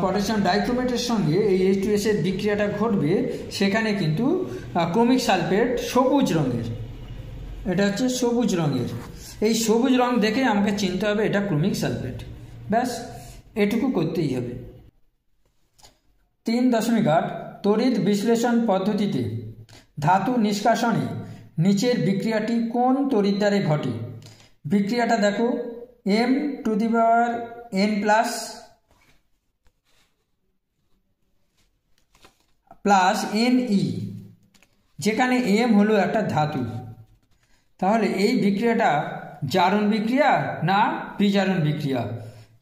পটাশিয়াম ডাইক্রোমেটের সঙ্গে এই H2S এর বিক্রিয়াটা ঘটবে, সেখানে কিন্তু ক্রোমিক সালফেট সবুজ রঙের, এটা হচ্ছে সবুজ রঙের। এই সবুজ রং দেখে আমাকে চিনতে হবে এটা ক্রোমিক সালফেট। ব্যাস, এটুকু করতেই হবে। 3.8 তড়িৎ বিশ্লেষণ পদ্ধতিতে ধাতু নিষ্কাশনে নিচের বিক্রিয়াটি কোন তড়িৎদ্বারে ঘটে? বিক্রিয়াটা দেখো, M⁴ প্লাস Ne, যেখানে M হলো একটা ধাতু। তাহলে এই বিক্রিয়াটা জারণ বিক্রিয়া না বিজারণ বিক্রিয়া,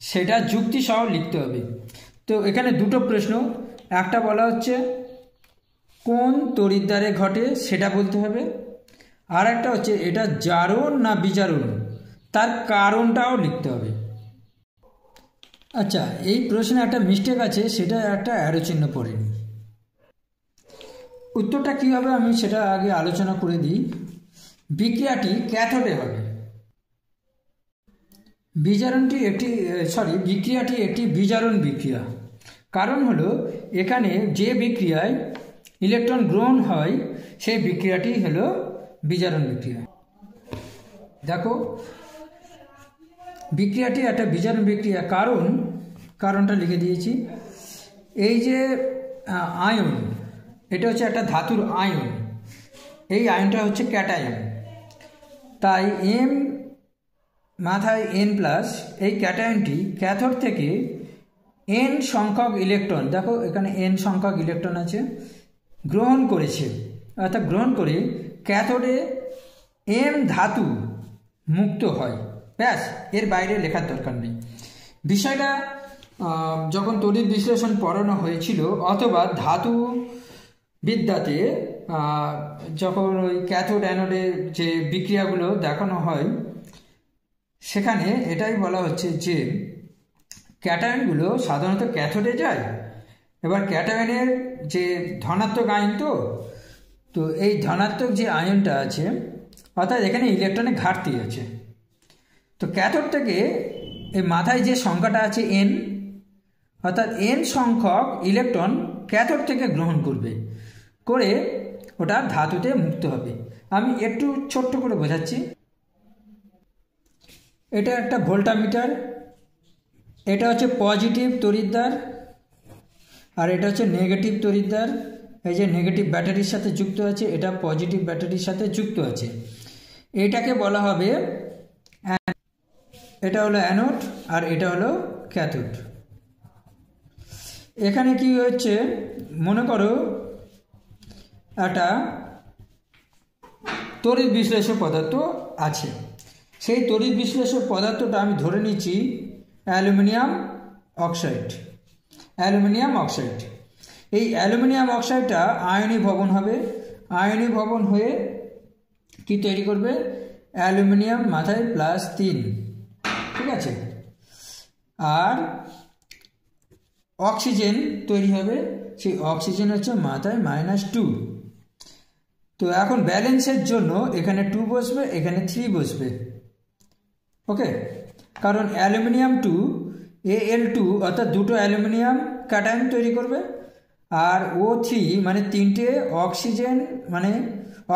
সেটা যুক্তি সহ লিখতে হবে। তো এখানে দুটো প্রশ্ন, একটা বলা হচ্ছে কোন তড়িৎদ্বারে ঘটে সেটা বলতে হবে, আর একটা হচ্ছে এটা জারণ না বিজারণ, তার কারণটাও লিখতে হবে। আচ্ছা, এই প্রশ্নে একটা মিস্টেক আছে, সেটা একটা অ্যারো চিহ্ন পড়েনি। উত্তরটা কী হবে আমি সেটা আগে আলোচনা করে দিই। বিক্রিয়াটি ক্যাথোডে হবে, বিক্রিয়াটি একটি বিজারণ বিক্রিয়া। কারণ হলো এখানে যে বিক্রিয়ায় ইলেকট্রন গ্রহণ হয় সেই বিক্রিয়াটি হলো বিজারণ বিক্রিয়া। দেখো, বিক্রিয়াটি একটা বিজারণ বিক্রিয়া, কারণটা লিখে দিয়েছি। এই যে আয়ন, এটা হচ্ছে একটা ধাতুর আয়ন, এই আয়নটা হচ্ছে ক্যাটায়ন। তাই M মাথায় N+, এই ক্যাটায়নটি ক্যাথোড থেকে N সংখ্যক ইলেকট্রন, দেখো এখানে N সংখ্যক ইলেকট্রন আছে, গ্রহণ করেছে। অর্থাৎ গ্রহণ করে ক্যাথোডে M ধাতু মুক্ত হয়। ব্যাস, এর বাইরে লেখার দরকার নেই। বিষয়টা যখন তড়িৎ বিশ্লেষণ পড়ানো হয়েছিল অথবা ধাতু বিদ্যাতে যখন ওই ক্যাথোড অ্যানোডের যে বিক্রিয়াগুলো দেখানো হয় সেখানে এটাই বলা হচ্ছে যে ক্যাটায়নগুলো সাধারণত ক্যাথোডে যায়। এবার ক্যাটায়নের যে ধনাত্মক আয়ন তো এই ধনাত্মক যে আয়নটা আছে অর্থাৎ এখানে ইলেকট্রনের ঘাটতি আছে। তো ক্যাথোড থেকে এই মাথায় যে সংখ্যাটা আছে এন, অর্থাৎ এন সংখ্যক ইলেকট্রন ক্যাথোড থেকে গ্রহণ করে ওটা ধাতুতে মুক্ত হবে। আমি একটু ছোট্ট করে বোঝাচ্ছি। এটা একটা ভোল্টামিটার, এটা হচ্ছে পজিটিভ তড়িৎদ্বার আর এটা হচ্ছে নেগেটিভ তড়িৎদ্বার। এই যে নেগেটিভ ব্যাটারির সাথে যুক্ত আছে, এটা পজিটিভ ব্যাটারির সাথে যুক্ত আছে। এটাকে বলা হবে, এটা হলো অ্যানোড আর এটা হলো ক্যাথোড। এখানে কি হচ্ছে, মনে করো একটা তড়িৎ বিশ্লেষক পদার্থ আছে। সেই তড়িৎ বিশ্লেষক পদার্থটা আমি ধরে নিচ্ছি অ্যালুমিনিয়াম অক্সাইড। এই অ্যালুমিনিয়াম অক্সাইডটা আয়নি ভবন হবে। আয়নি ভবন হয়ে কি তৈরি করবে, অ্যালুমিনিয়াম মাথায় +3, ঠিক আছে। আর অক্সিজেন তৈরি হবে, সেই অক্সিজেন হচ্ছে মাথায় -2। তো এখন ব্যালেন্সের জন্য এখানে 2 বসবে, এখানে 3 বসবে, ওকে। কারণ অ্যালুমিনিয়াম 2 Al2 অর্থাৎ দুটো অ্যালুমিনিয়াম ক্যাটায়ন তৈরি করবে আর O3 মানে 3টে অক্সিজেন মানে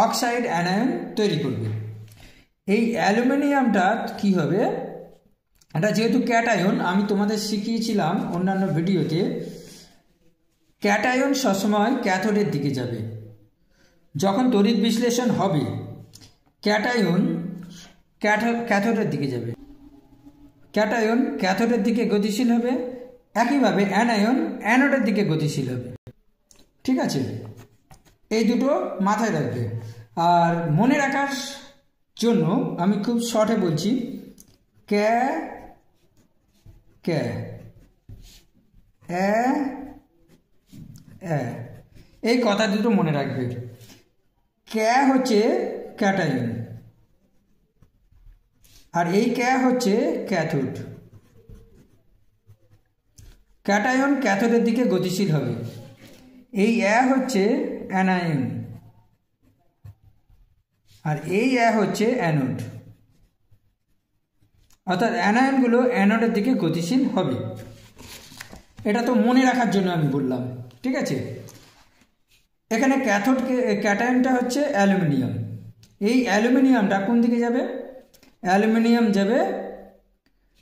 অক্সাইড অ্যানায়ন তৈরি করবে। এই অ্যালুমিনিয়ামটা কি হবে, এটা যেহেতু ক্যাটায়ন, আমি তোমাদের শিখিয়েছিলাম অন্যান্য ভিডিওতে, ক্যাটায়ন সবসময় ক্যাথোডের দিকে যাবে। যখন তড়িৎ বিশ্লেষণ হবে ক্যাটায়ন ক্যাথোডের দিকে যাবে, ক্যাটায়ন ক্যাথোডের দিকে গতিশীল হবে, একইভাবে অ্যানায়ন অ্যানোডের দিকে গতিশীল হবে, ঠিক আছে। এই দুটো মাথায় রাখবে। আর মনে রাখার জন্য আমি খুব শর্টে বলছি, এই কথা দুটো মনে রাখবে। হচ্ছে ক্যাটায়ন আর এই হচ্ছে ক্যাথোড। ক্যাটায়ন ক্যাথোডের দিকে গতিশীল হবে। এই হচ্ছে অ্যানায়ন আর এই হচ্ছে অ্যানোড, অর্থাৎ অ্যানায়নগুলো অ্যানোডের দিকে গতিশীল হবে। এটা তো মনে রাখার জন্য আমি বললাম, ঠিক আছে। এখানে ক্যাটায়নটা হচ্ছে অ্যালুমিনিয়াম। এই অ্যালুমিনিয়ামটা কোন দিকে যাবে, অ্যালুমিনিয়াম যাবে,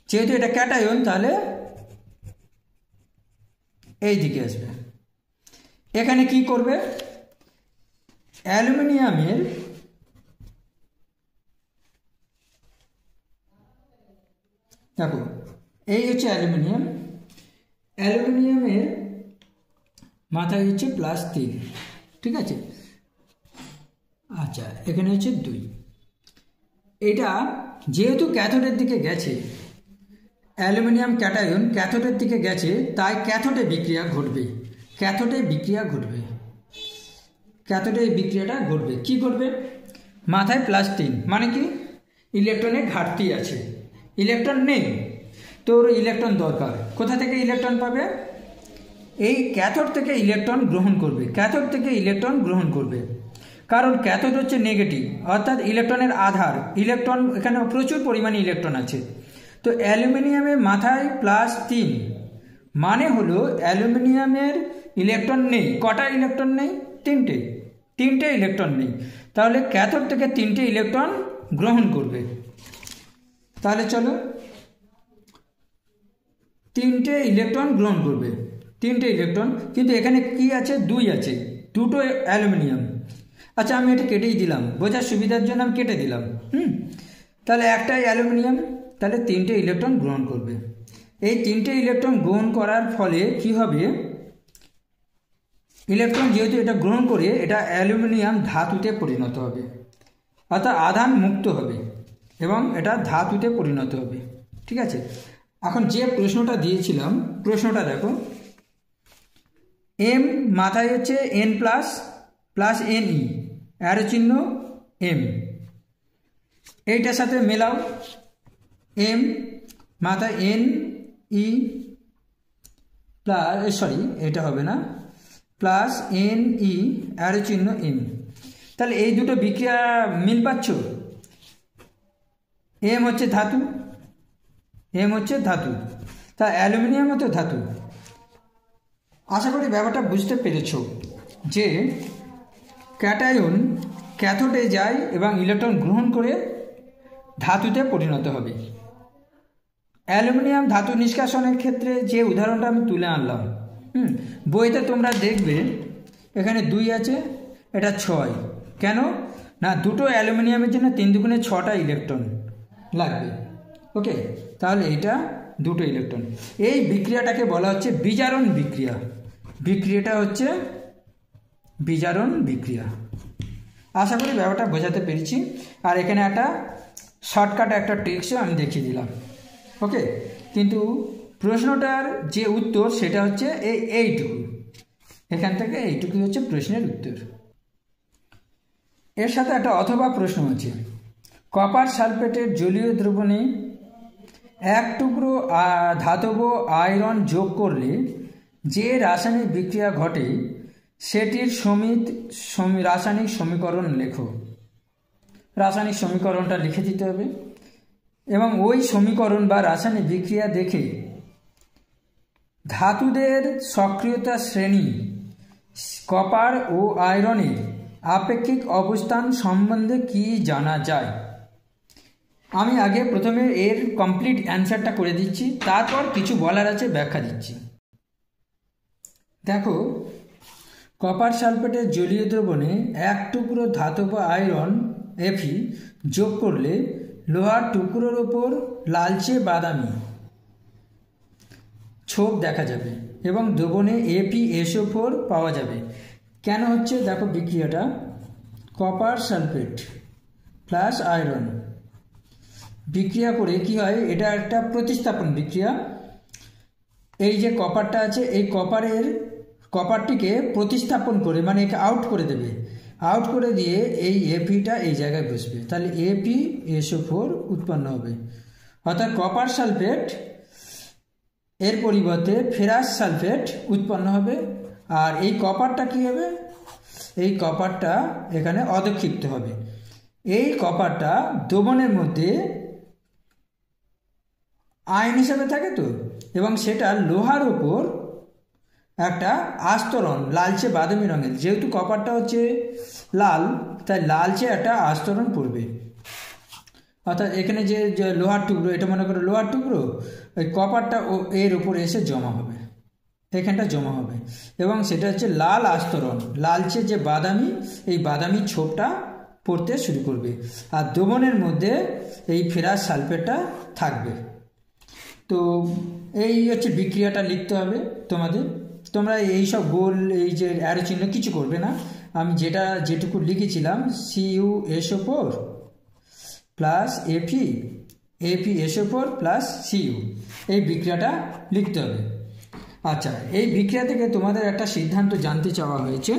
যেহেতু এটা ক্যাটায়ন তাহলে এই দিকে আসবে। এখানে কি করবে, অ্যালুমিনিয়ামের দেখো এই হচ্ছে অ্যালুমিনিয়ামের মাথায় হচ্ছে +3, ঠিক আছে। আচ্ছা, এখানে হচ্ছে 2। এটা যেহেতু ক্যাথোডের দিকে গেছে, অ্যালুমিনিয়াম ক্যাটায়ন ক্যাথোডের দিকে গেছে, তাই ক্যাথোডে বিক্রিয়া ঘটবে। ক্যাথোডে বিক্রিয়াটা ঘটবে। কি ঘটবে, মাথায় +3 মানে কি, ইলেকট্রনের ঘাটতি আছে, ইলেকট্রন নেই, তোর ইলেকট্রন দরকার। কোথা থেকে ইলেকট্রন পাবে, এই ক্যাথোড থেকে ইলেকট্রন গ্রহণ করবে। কারণ ক্যাথোড হচ্ছে নেগেটিভ, অর্থাৎ ইলেকট্রনের আধার, ইলেকট্রন এখানে প্রচুর পরিমাণে ইলেকট্রন আছে। তো অ্যালুমিনিয়ামের মাথায় +3 মানে হলো অ্যালুমিনিয়ামের ইলেকট্রন নেই। কটা ইলেকট্রন নেই, 3টে ইলেকট্রন নেই। তাহলে ক্যাথোড থেকে 3টে ইলেকট্রন গ্রহণ করবে। তাহলে চলো, 3টে ইলেকট্রন গ্রহণ করবে, 3টে ইলেকট্রন, কিন্তু এখানে কি আছে, 2 আছে, দুটো অ্যালুমিনিয়াম। আচ্ছা, আমি এটা কেটেই দিলাম, বোঝার সুবিধার জন্য আমি কেটে দিলাম। তাহলে একটাই অ্যালুমিনিয়াম, তাহলে 3টে ইলেকট্রন গ্রহণ করবে। এই 3টে ইলেকট্রন গ্রহণ করার ফলে কি হবে, ইলেকট্রন যেহেতু এটা গ্রহণ করে, এটা অ্যালুমিনিয়াম ধাতুতে পরিণত হবে, অর্থাৎ আধান মুক্ত হবে এবং এটা ধাতুতে পরিণত হবে, ঠিক আছে। এখন যে প্রশ্নটা দিয়েছিলাম, প্রশ্নটা দেখো, এম মাথায় হচ্ছে N plus plus N E, arrow চিহ্ন এম, এইটার সাথে মেলাও। এম মাথায় এন ই প্লাস, সরি এটা হবে না, প্লাস এন ই অ্যারো চিহ্ন এম। তাহলে এই দুটো বিক্রিয়া মিল পাচ্ছ? এম হচ্ছে ধাতু, এম হচ্ছে ধাতু, তা অ্যালুমিনিয়ামও তো ধাতু। আশা করি ব্যাপারটা বুঝতে পেরেছ যে ক্যাটায়ন ক্যাথোডে যায় এবং ইলেকট্রন গ্রহণ করে ধাতুতে পরিণত হবে। অ্যালুমিনিয়াম ধাতু নিষ্কাশনের ক্ষেত্রে যে উদাহরণটা আমি তুলে আনলাম, বইতে তোমরা দেখবে এখানে 2 আছে, এটা 6। কেন না, দুটো অ্যালুমিনিয়ামের জন্য 3 দুগুণে 6টা ইলেকট্রন লাগবে। ওকে, তাহলে এটা দুটো ইলেকট্রন। এই বিক্রিয়াটাকে বলা হচ্ছে বিজারণ বিক্রিয়া। বিক্রিয়াটা হচ্ছে বিজারণ বিক্রিয়া। আশা করি ব্যাপারটা বোঝাতে পেরেছি। আর এখানে একটা শর্টকাট একটা ট্রিক্সও আমি দেখিয়ে দিলাম। ওকে, কিন্তু প্রশ্নটার যে উত্তর সেটা হচ্ছে এইটুকু, এখান থেকে এইটুকুই হচ্ছে প্রশ্নের উত্তর। এর সাথে একটা অথবা প্রশ্ন আছে, কপার সালফেটের জলীয় দ্রবণে 1 টুকরো ধাতব আয়রন যোগ করলে যে রাসায়নিক বিক্রিয়া ঘটে সেটির রাসায়নিক সমীকরণ লেখো। রাসায়নিক সমীকরণটা লিখে দিতে হবে এবং ওই সমীকরণ বা রাসায়নিক বিক্রিয়া দেখে ধাতুদের সক্রিয়তা শ্রেণী কপার ও আয়রনের আপেক্ষিক অবস্থান সম্বন্ধে কি জানা যায়। আমি আগে প্রথমে এর কমপ্লিট অ্যান্সারটা করে দিচ্ছি, তারপর কিছু বলার আছে ব্যাখ্যা দিচ্ছি। দেখো, কপার সালফেটের জলীয় দ্রবণে 1 টুকরো ধাতব আয়রন Fe যোগ করলে লোহার টুকরোর ওপর লালচে বাদামি ছোপ দেখা যাবে এবং দ্রবণে ApSO4 পাওয়া যাবে। কেন হচ্ছে দেখো বিক্রিয়াটা, কপার সালফেট প্লাস আয়রন বিক্রিয়া করে কি হয়, এটা একটা প্রতিস্থাপন বিক্রিয়া। এই যে কপারটা আছে, এই কপারটিকে প্রতিস্থাপন করে, মানে একে আউট করে দেবে, আউট করে দিয়ে এই Feটা এই জায়গায় বসবে, তাহলে ApSO4 উৎপন্ন হবে। অর্থাৎ কপার সালফেট এর পরিবর্তে ফেরাস সালফেট উৎপন্ন হবে। আর এই কপারটা কি হবে, এই কপারটা এখানে অধক্ষিপ্ত হবে। এই কপারটা দ্রবণের মধ্যে আয়ন হিসেবে থাকে তো, এবং সেটা লোহার উপর একটা আস্তরণ লালচে বাদামি রঙের, যেহেতু কপারটা হচ্ছে লাল তাই লালচে একটা আস্তরণ পড়বে। অর্থাৎ এখানে যে লোহার টুকরো, এটা মনে করো লোহার টুকরো, ওই কপারটা এর উপরে এসে জমা হবে, এখানটা জমা হবে এবং সেটা হচ্ছে লাল আস্তরণ, লালচে যে বাদামি, এই বাদামি ছোপটা পড়তে শুরু করবে। আর দ্রবণের মধ্যে এই ফেরাস সালফেটটা থাকবে। তো এই হচ্ছে বিক্রিয়াটা লিখতে হবে তোমাদের। তোমরা এইসব গোল এই যে অ্যারো চিহ্ন কিছু করবে না, আমি যেটুকু লিখেছিলাম CuSO4 plus ApSO4 plus Cu, এই বিক্রিয়াটা লিখতে হবে। আচ্ছা, এই বিক্রিয়া থেকে তোমাদের একটা সিদ্ধান্ত জানতে চাওয়া হয়েছে,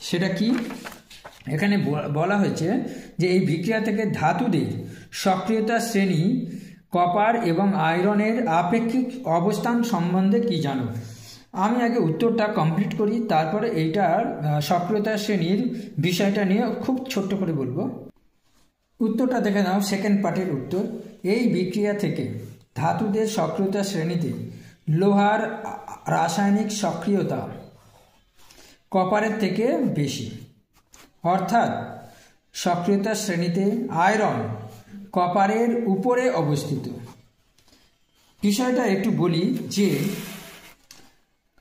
সেটা কি, এখানে বলা হয়েছে যে এই বিক্রিয়া থেকে ধাতুদের সক্রিয়তা শ্রেণী কপার এবং আয়রনের আপেক্ষিক অবস্থান সম্বন্ধে কি জানো। আমি আগে উত্তরটা কমপ্লিট করি, তারপরে এইটার সক্রিয়তা শ্রেণীর বিষয়টা নিয়ে খুব ছোট্ট করে বলবো। উত্তরটা দেখে নাও, সেকেন্ড পার্টের উত্তর। এই বিক্রিয়া থেকে ধাতুদের সক্রিয়তা শ্রেণীতে লোহার রাসায়নিক সক্রিয়তা কপারের থেকে বেশি, অর্থাৎ সক্রিয়তা শ্রেণীতে আয়রন কপারের উপরে অবস্থিত। বিষয়টা একটু বলি যে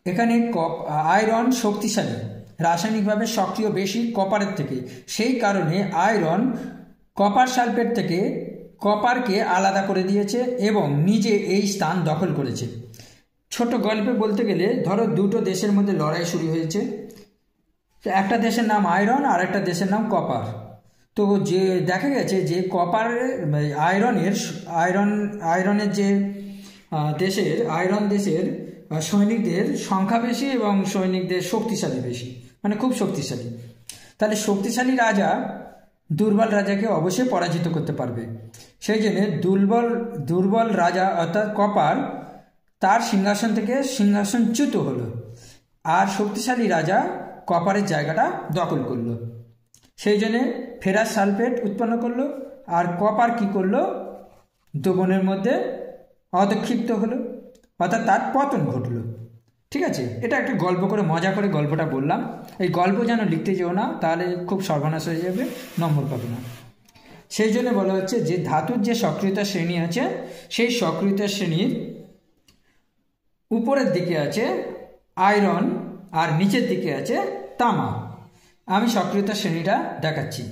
এখানে আয়রন শক্তিশালী, রাসায়নিকভাবে সক্রিয় বেশি কপারের থেকে, সেই কারণে আয়রন কপার সালফেট থেকে কপারকে আলাদা করে দিয়েছে এবং নিজে এই স্থান দখল করেছে। ছোট গল্পে বলতে গেলে ধরো দুটো দেশের মধ্যে লড়াই শুরু হয়েছে, একটা দেশের নাম আয়রন আর একটা দেশের নাম কপার। তো যে দেখা গেছে যে কপারের আয়রনের যে দেশের আয়রন দেশের সৈনিকদের সংখ্যা বেশি এবং সৈনিকদের শক্তিশালী বেশি, মানে খুব শক্তিশালী। তাহলে শক্তিশালী রাজা দুর্বল রাজাকে অবশ্যই পরাজিত করতে পারবে। সেই জন্য দুর্বল রাজা অর্থাৎ কপার তার সিংহাসন থেকে সিংহাসনচ্যুত হলো, আর শক্তিশালী রাজা কপারের জায়গাটা দখল করলো। সেই জন্যে ফেরাস সালফেট উৎপন্ন করলো, আর কপার কি করলো, দ্রবণের মধ্যে অধক্ষিপ্ত হলো, অর্থাৎ তার পতন ঘটলো। ঠিক আছে, এটা একটা গল্প করে মজা করে গল্পটা বললাম। এই গল্প যেন লিখতে যেও না, তাহলে খুব সর্বনাশ হয়ে যাবে, নম্বর পাবে না। সেই জন্য বলা হচ্ছে যে ধাতুর যে সক্রিয়তা শ্রেণী আছে, সেই সক্রিয়তা শ্রেণীর উপরের দিকে আছে আয়রন আর নিচের দিকে আছে তামা। আমি সক্রিয়তা শ্রেণীটা দেখাচ্ছি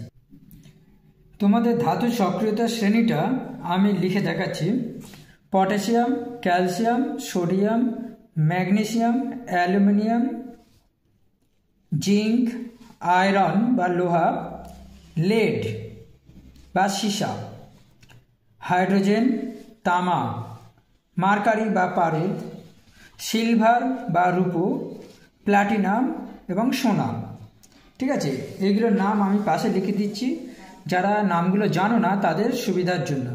তোমাদের। ধাতুর সক্রিয়তা শ্রেণীটা আমি লিখে দেখাচ্ছি। Potassium, calcium, sodium, magnesium, aluminium, zinc, iron বা লোহা, লেড বা সীসা, হাইড্রোজেন, তামা, মার্কারি বা পারদ, সিলভার বা রূপো, প্লাটিনাম এবং সোনা। ঠিক আছে, এইগুলোর নাম আমি পাশে লিখে দিচ্ছি, যারা নামগুলো জানো না তাদের সুবিধার জন্য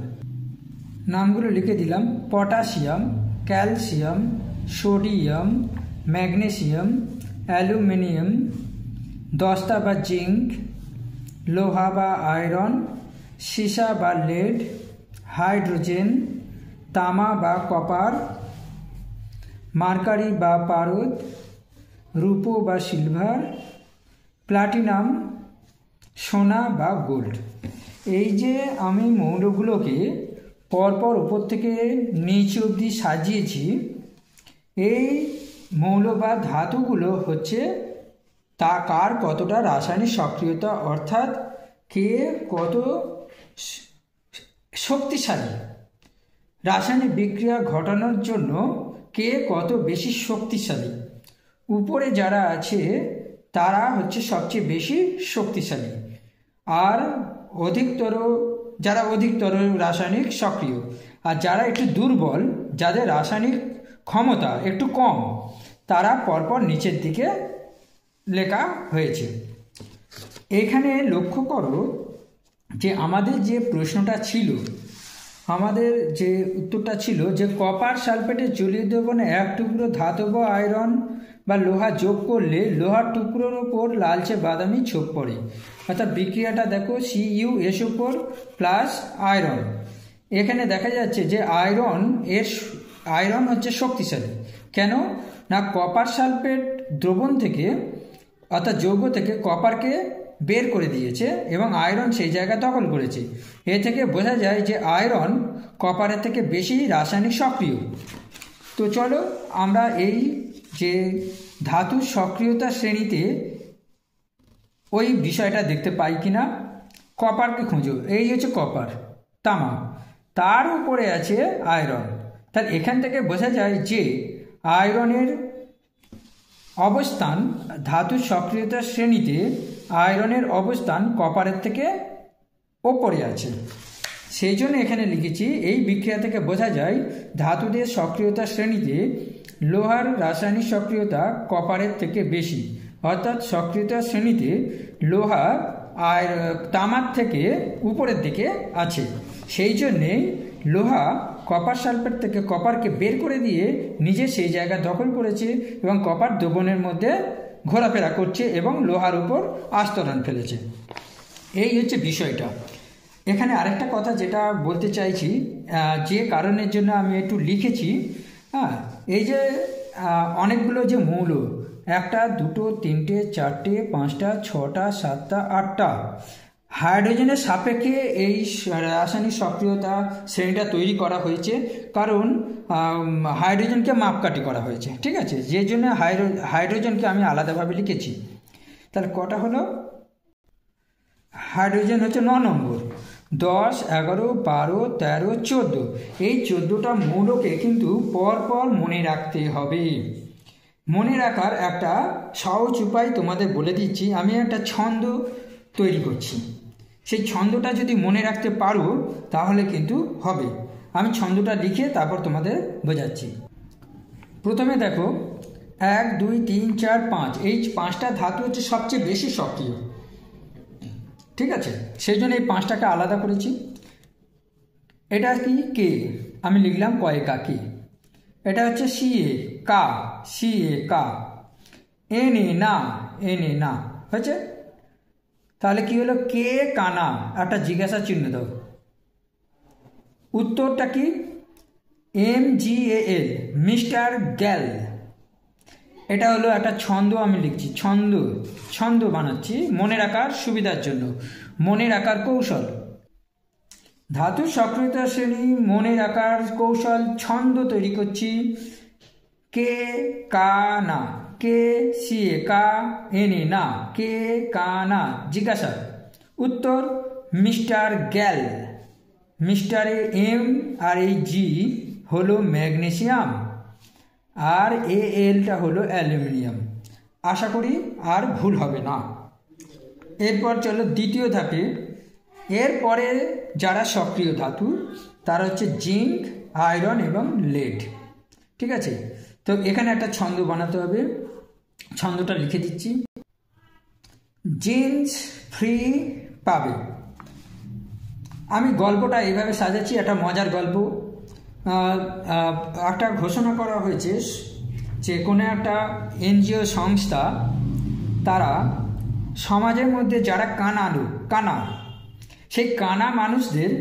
নামগুলো লিখে দিলাম। Potassium, calcium, sodium, magnesium, aluminium, দস্তা বা জিঙ্ক, লোহা বা আয়রন, সীসা বা লেড, হাইড্রোজেন, তামা বা কপার, মার্কারি বা পারদ, রূপো বা সিলভার, প্লাটিনাম, সোনা বা গোল্ড। এই যে আমি মৌলগুলোকে পরপর উপর থেকে নিচে অবধি সাজিয়েছি, এই মৌল বা ধাতুগুলো হচ্ছে তা কার কতটা রাসায়নিক সক্রিয়তা, অর্থাৎ কে কত শক্তিশালী, রাসায়নিক বিক্রিয়া ঘটানোর জন্য কে কত বেশি শক্তিশালী। উপরে যারা আছে তারা হচ্ছে সবচেয়ে বেশি শক্তিশালী, আর যারা অধিকতর রাসায়নিক সক্রিয়, আর যারা একটু দুর্বল, যাদের রাসায়নিক ক্ষমতা একটু কম, তারা পরপর নিচের দিকে লেখা হয়েছে। এখানে লক্ষ্য করো যে আমাদের যে প্রশ্নটা ছিল, আমাদের যে উত্তরটা ছিল যে কপার সালফেটের জলীয় দ্রবণে এক টুকরো ধাতব আয়রন বা লোহা যোগ করলে লোহার টুকরোর ওপর লালচে বাদামি ছোপ পড়ে। অর্থাৎ বিক্রিয়াটা দেখো, CuSO4 প্লাস আয়রন। এখানে দেখা যাচ্ছে যে আয়রন হচ্ছে শক্তিশালী। কেন না, কপার সালফেট দ্রবণ থেকে অর্থাৎ যৌগ থেকে কপারকে বের করে দিয়েছে এবং আয়রন সেই জায়গা দখল করেছে। এ থেকে বোঝা যায় যে আয়রন কপারের থেকে বেশি রাসায়নিক সক্রিয়। তো চলো আমরা এই যে ধাতুর সক্রিয়তা শ্রেণীতে ওই বিষয়টা দেখতে পাই কিনা। কপারকে খুঁজো, এই হচ্ছে কপার, তামা, তার উপরে আছে আয়রন। তাহলে এখান থেকে বোঝা যায় যে আয়রনের অবস্থান, ধাতুর সক্রিয়তা শ্রেণীতে আয়রনের অবস্থান কপারের থেকে ওপরে আছে। সেই জন্য এখানে লিখেছি এই বিক্রিয়া থেকে বোঝা যায় ধাতুদের সক্রিয়তা শ্রেণীতে লোহার রাসায়নিক সক্রিয়তা কপারের থেকে বেশি, অর্থাৎ সক্রিয়তা শ্রেণীতে লোহা আর তামার থেকে উপরের দিকে আছে। সেই জন্যেই লোহা কপার সালফেট থেকে কপারকে বের করে দিয়ে নিজে সেই জায়গা দখল করেছে এবং কপার দ্রবণের মধ্যে ঘোরাফেরা করছে এবং লোহার উপর আস্তরণ ফেলেছে। এই হচ্ছে বিষয়টা। এখানে আরেকটা কথা যেটা বলতে চাইছি, যে কারণের জন্য আমি একটু লিখেছি, এই যে অনেকগুলো যে মৌল, 1, 2, 3, 4, 5, 6, 7, 8টা হাইড্রোজেনের সাপেক্ষে এই রাসায়নিক সক্রিয়তা শ্রেণীটা তৈরি করা হয়েছে, কারণ হাইড্রোজেনকে মাপকাঠি করা হয়েছে। ঠিক আছে, যে জন্য হাইড্রোজেনকে আমি আলাদাভাবে লিখেছি। তাহলে কটা হলো? হাইড্রোজেন হচ্ছে 9 নম্বর, 10, 11, 12, 13, 14। এই 14টা মৌলকে কিন্তু পরপর মনে রাখতে হবে। মনে রাখার একটা সহজ উপায় তোমাদের বলে দিচ্ছি। আমি একটা ছন্দ তৈরি করছি, সেই ছন্দটা যদি মনে রাখতে পারো তাহলে কিন্তু হবে। আমি ছন্দটা লিখে তারপর তোমাদের বোঝাচ্ছি। প্রথমে দেখো 1 2 3 4 5, এই 5টা ধাতু হচ্ছে সবচেয়ে বেশি সক্রিয়, ঠিক আছে, সেই জন্য এই 5টাকে আলাদা করেছি। এটা কি কে, আমি লিখলাম কয়েকা কি। এটা হচ্ছে সিএ কা, সিএ কা। এনে না, এনে না, হয়েছে। তাহলে কি হলো, কে কানা, একটা জিজ্ঞাসা চিহ্ন দাও। উত্তরটা কি, MGAL, মিস্টার গ্যাল। এটা হলো একটা ছন্দ, আমি লিখছি ছন্দ, ছন্দ বানাচ্ছি মনে রাখার সুবিধার জন্য, মনে রাখার কৌশল। ধাতুর সক্রিয়তা শ্রেণী, মনে রাখার কৌশল, ছন্দ তৈরি করছি। কে কা না, কে সিএ কা, এনে না, কে কা না, জিজ্ঞাসা। উত্তর মিস্টার গ্যাল। মিস্টারে এম আর এই জি হলো ম্যাগনেসিয়াম, আর এলটা হলো অ্যালুমিনিয়াম। আশা করি আর ভুল হবে না। এরপর চলো দ্বিতীয় ধাপে। এরপরে যারা সক্রিয় ধাতু তারা হচ্ছে জিঙ্ক, আয়রন এবং লেড, ঠিক আছে। তো এখানে একটা ছন্দ বানাতে হবে, ছন্দটা লিখে দিচ্ছি। জিন্স ফ্রি পাবে। আমি গল্পটা এইভাবে সাজাচ্ছি, একটা মজার গল্প। একটা ঘোষণা করা হয়েছে যে কোনো একটা NGO সংস্থা, তারা সমাজের মধ্যে যারা কানা, সেই কানা মানুষদের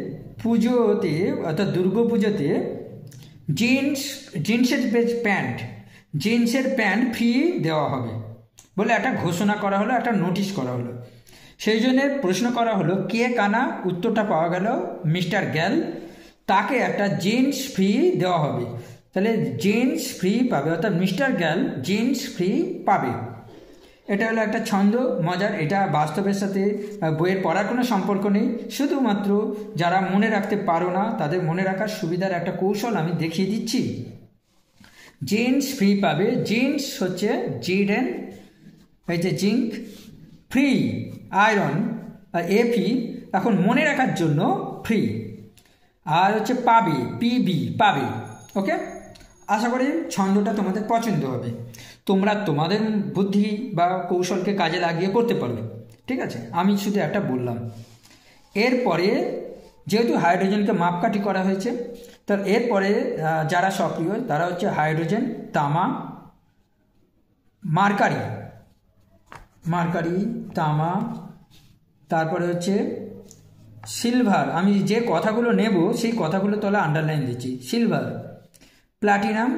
পুজোতে অর্থাৎ দুর্গা পুজোতে জিন্সের প্যান্ট ফ্রি দেওয়া হবে বলে একটা ঘোষণা করা হলো, একটা নোটিশ করা হলো। সেই জন্য প্রশ্ন করা হলো কে কানা, উত্তরটা পাওয়া গেল মিস্টার গ্যাল। তাকে একটা জিন্স ফ্রি দেওয়া হবে, তাহলে জিন্স ফ্রি পাবে, অর্থাৎ মিস্টার গ্যাল জিন্স ফ্রি পাবে। এটা হলো একটা ছন্দ, মজার। এটা বাস্তবের সাথে বইয়ের পড়ার কোনো সম্পর্ক নেই, শুধুমাত্র যারা মনে রাখতে পারো না তাদের মনে রাখার সুবিধার একটা কৌশল আমি দেখিয়ে দিচ্ছি। জিন্স ফ্রি পাবে, জিন্স হচ্ছে জিডেন, এই যে জিঙ্ক, ফ্রি আয়রন, আর এফি এখন মনে রাখার জন্য ফ্রি, আর হচ্ছে পাবে, পিবি পাবে। ওকে, আশা করি ছন্দটা তোমাদের পছন্দ হবে, তোমরা তোমাদের বুদ্ধি বা কৌশলকে কাজে লাগিয়ে করতে পারবে, ঠিক আছে। আমি শুধু একটা বললাম। এরপরে যেহেতু হাইড্রোজেনকে মাপকাঠি করা হয়েছে, তো এরপরে যারা সক্রিয় তারা হচ্ছে হাইড্রোজেন, তামা, মার্কারি, তামা, তারপরে হচ্ছে সিলভার। আমি যে কথাগুলো নেব সেই কথাগুলো তলে আন্ডারলাইন দিচ্ছি। সিলভার, প্লাটিনাম,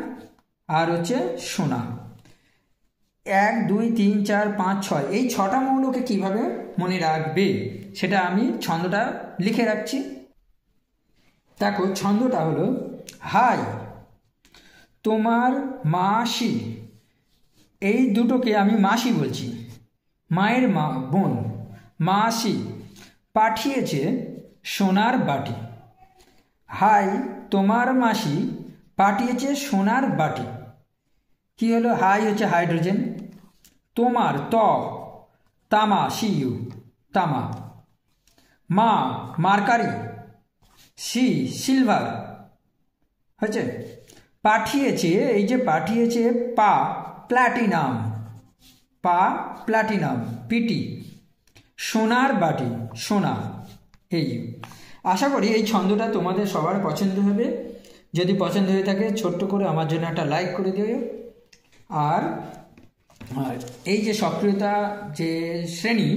আর হচ্ছে সোনা। 1 2 3 4 5 6, এই 6টা মৌলকে কিভাবে মনে রাখবে সেটা আমি ছন্দটা লিখে রাখছি। দেখো ছন্দটা হলো, হাই তোমার মাসি, এই দুটোকে আমি মাসি বলছি, মায়ের মা, বোন, মাসি পাঠিয়েছে সোনার বাটি। হাই তোমার মাসি পাঠিয়েছে সোনার বাটি। কি হলো, হাই হচ্ছে হাইড্রোজেন, তোমার তামা, সিইউ তামা, মা মার্কারি, সিলভার, হচ্ছে। পাঠিয়েছে, এই যে পাঠিয়েছে প্লাটিনাম, পিটি, সোনার বাটি, সোনা। এই আশা করি এই ছন্দটা তোমাদের সবার পছন্দ হবে। যদি পছন্দ হয়ে থাকে ছোট্ট করে আমার জন্য একটা লাইক করে দিও। আর এই যে সক্রিয়তা যে শ্রেণী,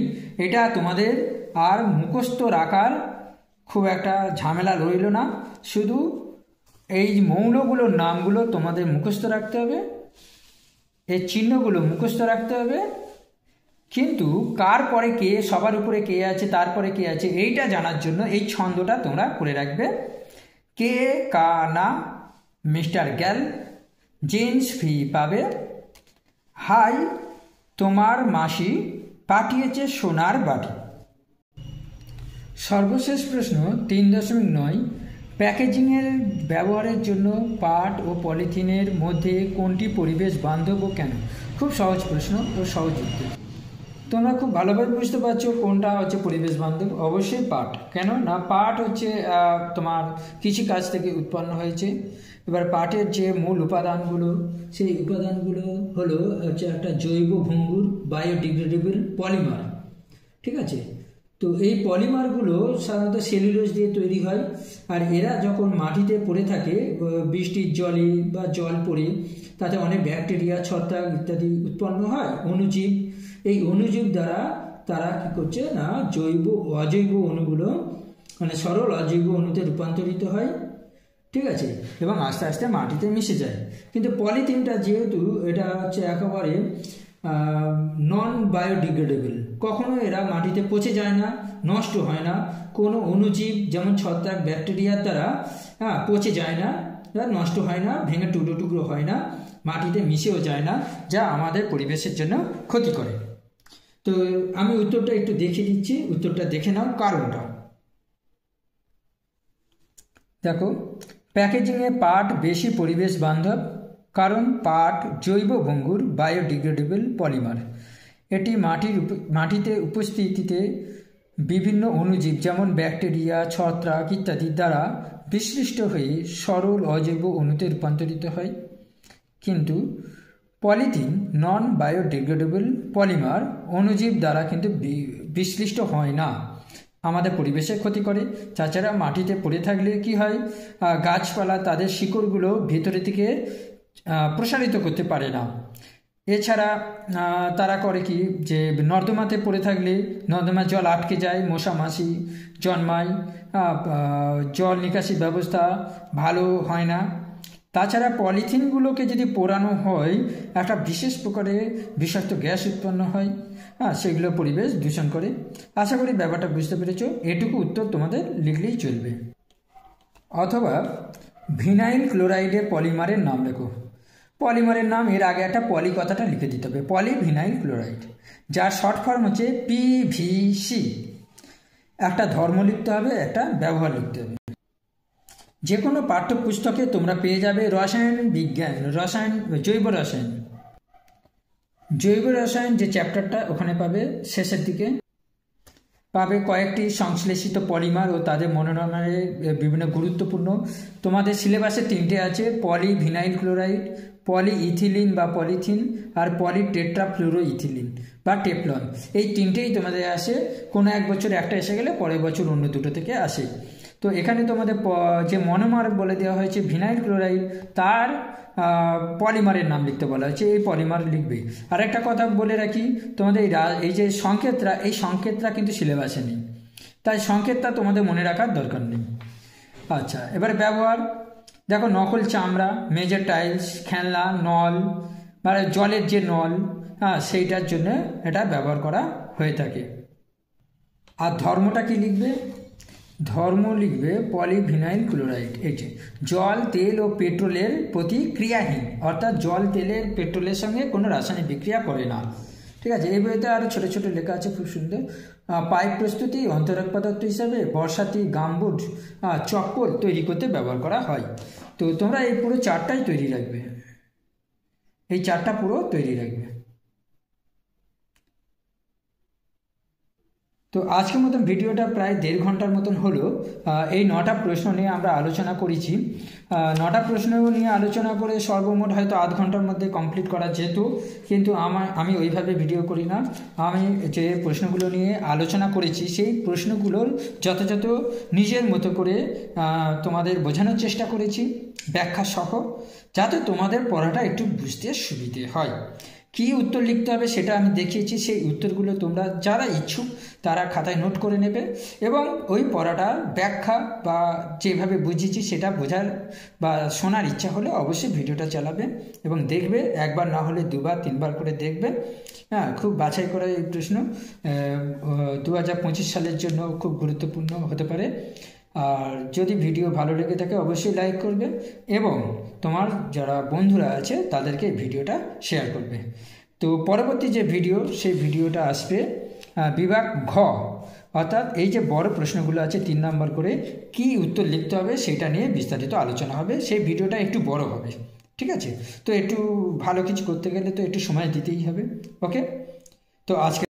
এটা তোমাদের আর মুখস্থ রাখার খুব একটা ঝামেলা রইল না, শুধু এই মৌলগুলোর নামগুলো তোমাদের মুখস্থ রাখতে হবে, এই চিহ্নগুলো মুখস্থ রাখতে হবে, কিন্তু কার পরে কে, সবার উপরে কে আছে, তারপরে কে আছে, এইটা জানার জন্য এই ছন্দটা তোমরা করে রাখবে। কে কানা, মিস্টার গ্যাল জিন্স ফ্রি পাবে, হাই তোমার মাসি পাঠিয়েছে সোনার বাটি। সর্বশেষ প্রশ্ন 3.9, প্যাকেজিংয়ের ব্যবহারের জন্য পাট ও পলিথিনের মধ্যে কোনটি পরিবেশ বান্ধব ও কেন? খুব সহজ প্রশ্ন ও সহজ উত্তর। তোমরা খুব ভালোভাবে বুঝতে পারছো কোনটা হচ্ছে পরিবেশ বান্ধব। অবশ্যই পাট। কেন না, পাট হচ্ছে তোমার কৃষিকাজ থেকে উৎপন্ন হয়েছে। এবার পাটের যে মূল উপাদানগুলো, সেই উপাদানগুলো হলো হচ্ছে একটা জৈব ভঙ্গুর বায়োডিগ্রেডেবল পলিমার। ঠিক আছে, তো এই পলিমারগুলো সাধারণত সেলুলোজ দিয়ে তৈরি হয়। আর এরা যখন মাটিতে পড়ে থাকে, বৃষ্টির জলে বা জল পড়ে তাতে অনেক ব্যাকটেরিয়া, ছত্রাক ইত্যাদি উৎপন্ন হয়, অণুজীব। এই অণুজীব দ্বারা তারা কী করছে না, জৈব অজৈব অণুগুলো মানে সরল অজৈব অণুতে রূপান্তরিত হয়। ঠিক আছে, এবং আস্তে আস্তে মাটিতে মিশে যায়। কিন্তু পলিথিনটা যেহেতু এটা হচ্ছে একেবারে নন বায়োডিগ্রেডেবল, কখনো এরা মাটিতে পচে যায় না, নষ্ট হয় না, কোনো অণুজীব যেমন ছত্রাক ব্যাকটেরিয়ার দ্বারা পচে যায় না, নষ্ট হয় না, ভেঙে টুকরো টুকরো হয় না, মাটিতে মিশেও যায় না, যা আমাদের পরিবেশের জন্য ক্ষতি করে। তো আমি উত্তরটা একটু দেখিয়ে দিচ্ছি, উত্তরটা দেখে নাও কারণটা। দেখো, প্যাকেজিংয়ে পাট বেশি পরিবেশ বান্ধব কারণ পাট জৈব ভঙ্গুর বায়োডিগ্রেডেবল পলিমার। এটি মাটিতে উপস্থিতিতে বিভিন্ন অণুজীব যেমন ব্যাকটেরিয়া, ছত্রাক ইত্যাদির দ্বারা বিশ্লিষ্ট হয়ে সরল অজৈব অণুতে রূপান্তরিত হয়। কিন্তু পলিথিন নন বায়োডিগ্রেডেবল পলিমার, অণুজীব দ্বারা কিন্তু বিশ্লিষ্ট হয় না, আমাদের পরিবেশের ক্ষতি করে। তাছাড়া মাটিতে পড়ে থাকলে কি হয়, গাছপালা তাদের শিকড়গুলো ভেতরে থেকে প্রসারিত করতে পারে না। এছাড়া তারা করে কি, যে নর্দমাতে পড়ে থাকলে নর্দমার জল আটকে যায়, মশা মাছি জন্মায়, জল নিকাশি ব্যবস্থা ভালো হয় না। তাছাড়া পলিথিনগুলোকে যদি পোড়ানো হয়, একটা বিশেষ প্রকারের বিষাক্ত গ্যাস উৎপন্ন হয়, সেগুলো পরিবেশ দূষণ করে। আশা করি ব্যাপারটা বুঝতে পেরেছ। এটুকু উত্তর তোমাদের লিখলেই চলবে। অথবা ভিনাইল ক্লোরাইডের পলিমারের নাম লেখো। পলিমারের নাম, এর আগে একটা পলি কথাটা লিখে দিতে হবে, পলিভিনাইল ক্লোরাইড, যার শর্ট ফর্ম হচ্ছে পিভিসি। একটা ধর্ম লিখতে হবে, একটা ব্যবহার লিখতে হবে। যে কোনো পাঠ্যপুস্তকে তোমরা পেয়ে যাবে রসায়ন বিজ্ঞান, জৈব রসায়ন যে চ্যাপ্টারটা, ওখানে পাবে শেষের দিকে পাবে কয়েকটি সংশ্লেষিত পলিমার ও তাদের মনোনয়নের বিভিন্ন গুরুত্বপূর্ণ। তোমাদের সিলেবাসে 3টে আছে, পলিভিনাইল ক্লোরাইড, পলিইথিলিন বা পলিথিন, আর পলিটেট্রাফ্লুরোইথিলিন বা টেফলন। এই 3টেই তোমাদের আসে। কোনো এক বছর একটা এসে গেলে পরের বছর অন্য দুটো থেকে আসে। তো এখানে তোমাদের যে মনোমার বলে দেওয়া হয়েছে ভিনাইল ক্লোরাইড, তার পলিমারের নাম লিখতে বলা হয়েছে, এই পলিমার লিখবে। আর একটা কথা বলে রাখি, তোমাদের এই যে সংকেতটা, এই সংকেতটা কিন্তু সিলেবাসে নেই, তাই সংকেতটা তোমাদের মনে রাখার দরকার নেই। আচ্ছা, এবারে ব্যবহার দেখো, নকল চামড়া, মেজর টাইলস, খেলনা, নল মানে জলের যে নল, সেইটার জন্য এটা ব্যবহার করা হয়ে থাকে। আর ধর্মটা কি লিখবে? ধর্ম লিখবে পলিভিনাইল ক্লোরাইড। এই যে জল, তেল ও পেট্রোলের প্রতি ক্রিয়াহীন, অর্থাৎ জল, তেলের, পেট্রোলের সঙ্গে কোনো রাসায়নিক বিক্রিয়া করে না। ঠিক আছে, এই বইতে আরও ছোটো ছোটো লেখা আছে, খুব সুন্দর। পাইপ প্রস্তুতি, অন্তরক পদার্থ হিসাবে বর্ষাতি, গামবুট, চপ্পল তৈরি করতে ব্যবহার করা হয়। তো তোমরা এই পুরো চারটাই তৈরি রাখবে, এই চারটা পুরো তৈরি রাখবে। তো আজকের মতন ভিডিওটা প্রায় 1.5 ঘন্টার মতন হলো। এই 9টা প্রশ্ন নিয়ে আমরা আলোচনা করেছি। 9টা প্রশ্ন নিয়ে আলোচনা করে সর্বমোট হয়তো আধ ঘন্টার মধ্যে কমপ্লিট করা যেত, কিন্তু আমি ওইভাবে ভিডিও করি না। আমি যে প্রশ্নগুলো নিয়ে আলোচনা করেছি, সেই প্রশ্নগুলোর যথাযথ নিজের মতো করে তোমাদের বোঝানোর চেষ্টা করেছি, ব্যাখ্যা সহ, যাতে তোমাদের পড়াটা একটু বুঝতে সুবিধে হয়। কী উত্তর লিখতে হবে সেটা আমি দেখিয়েছি, সেই উত্তরগুলো তোমরা যারা ইচ্ছুক তারা খাতায় নোট করে নেবে, এবং ওই পড়াটার ব্যাখ্যা বা যেভাবে বুঝিয়েছি সেটা বোঝার বা শোনার ইচ্ছা হলে অবশ্যই ভিডিওটা চালাবে এবং দেখবে, একবার না হলে 2বার 3বার করে দেখবে। খুব বাছাই করা এই প্রশ্ন 2025 সালের জন্য খুব গুরুত্বপূর্ণ হতে পারে। আর যদি ভিডিও ভালো লেগে থাকে অবশ্যই লাইক করবে, এবং তোমার যারা বন্ধুরা আছে তাদেরকে ভিডিওটা শেয়ার করবে। তো পরবর্তী যে ভিডিও, সেই ভিডিওটা আসবে বিভাগ ঘ, অর্থাৎ এই যে বড় প্রশ্নগুলো আছে 3 নম্বর করে কি উত্তর লিখতে হবে সেটা নিয়ে বিস্তারিত আলোচনা হবে। সেই ভিডিওটা একটু বড় হবে, ঠিক আছে? তো একটু ভালো কিছু করতে গেলে তো একটু সময় দিতেই হবে। ওকে, তো আজকে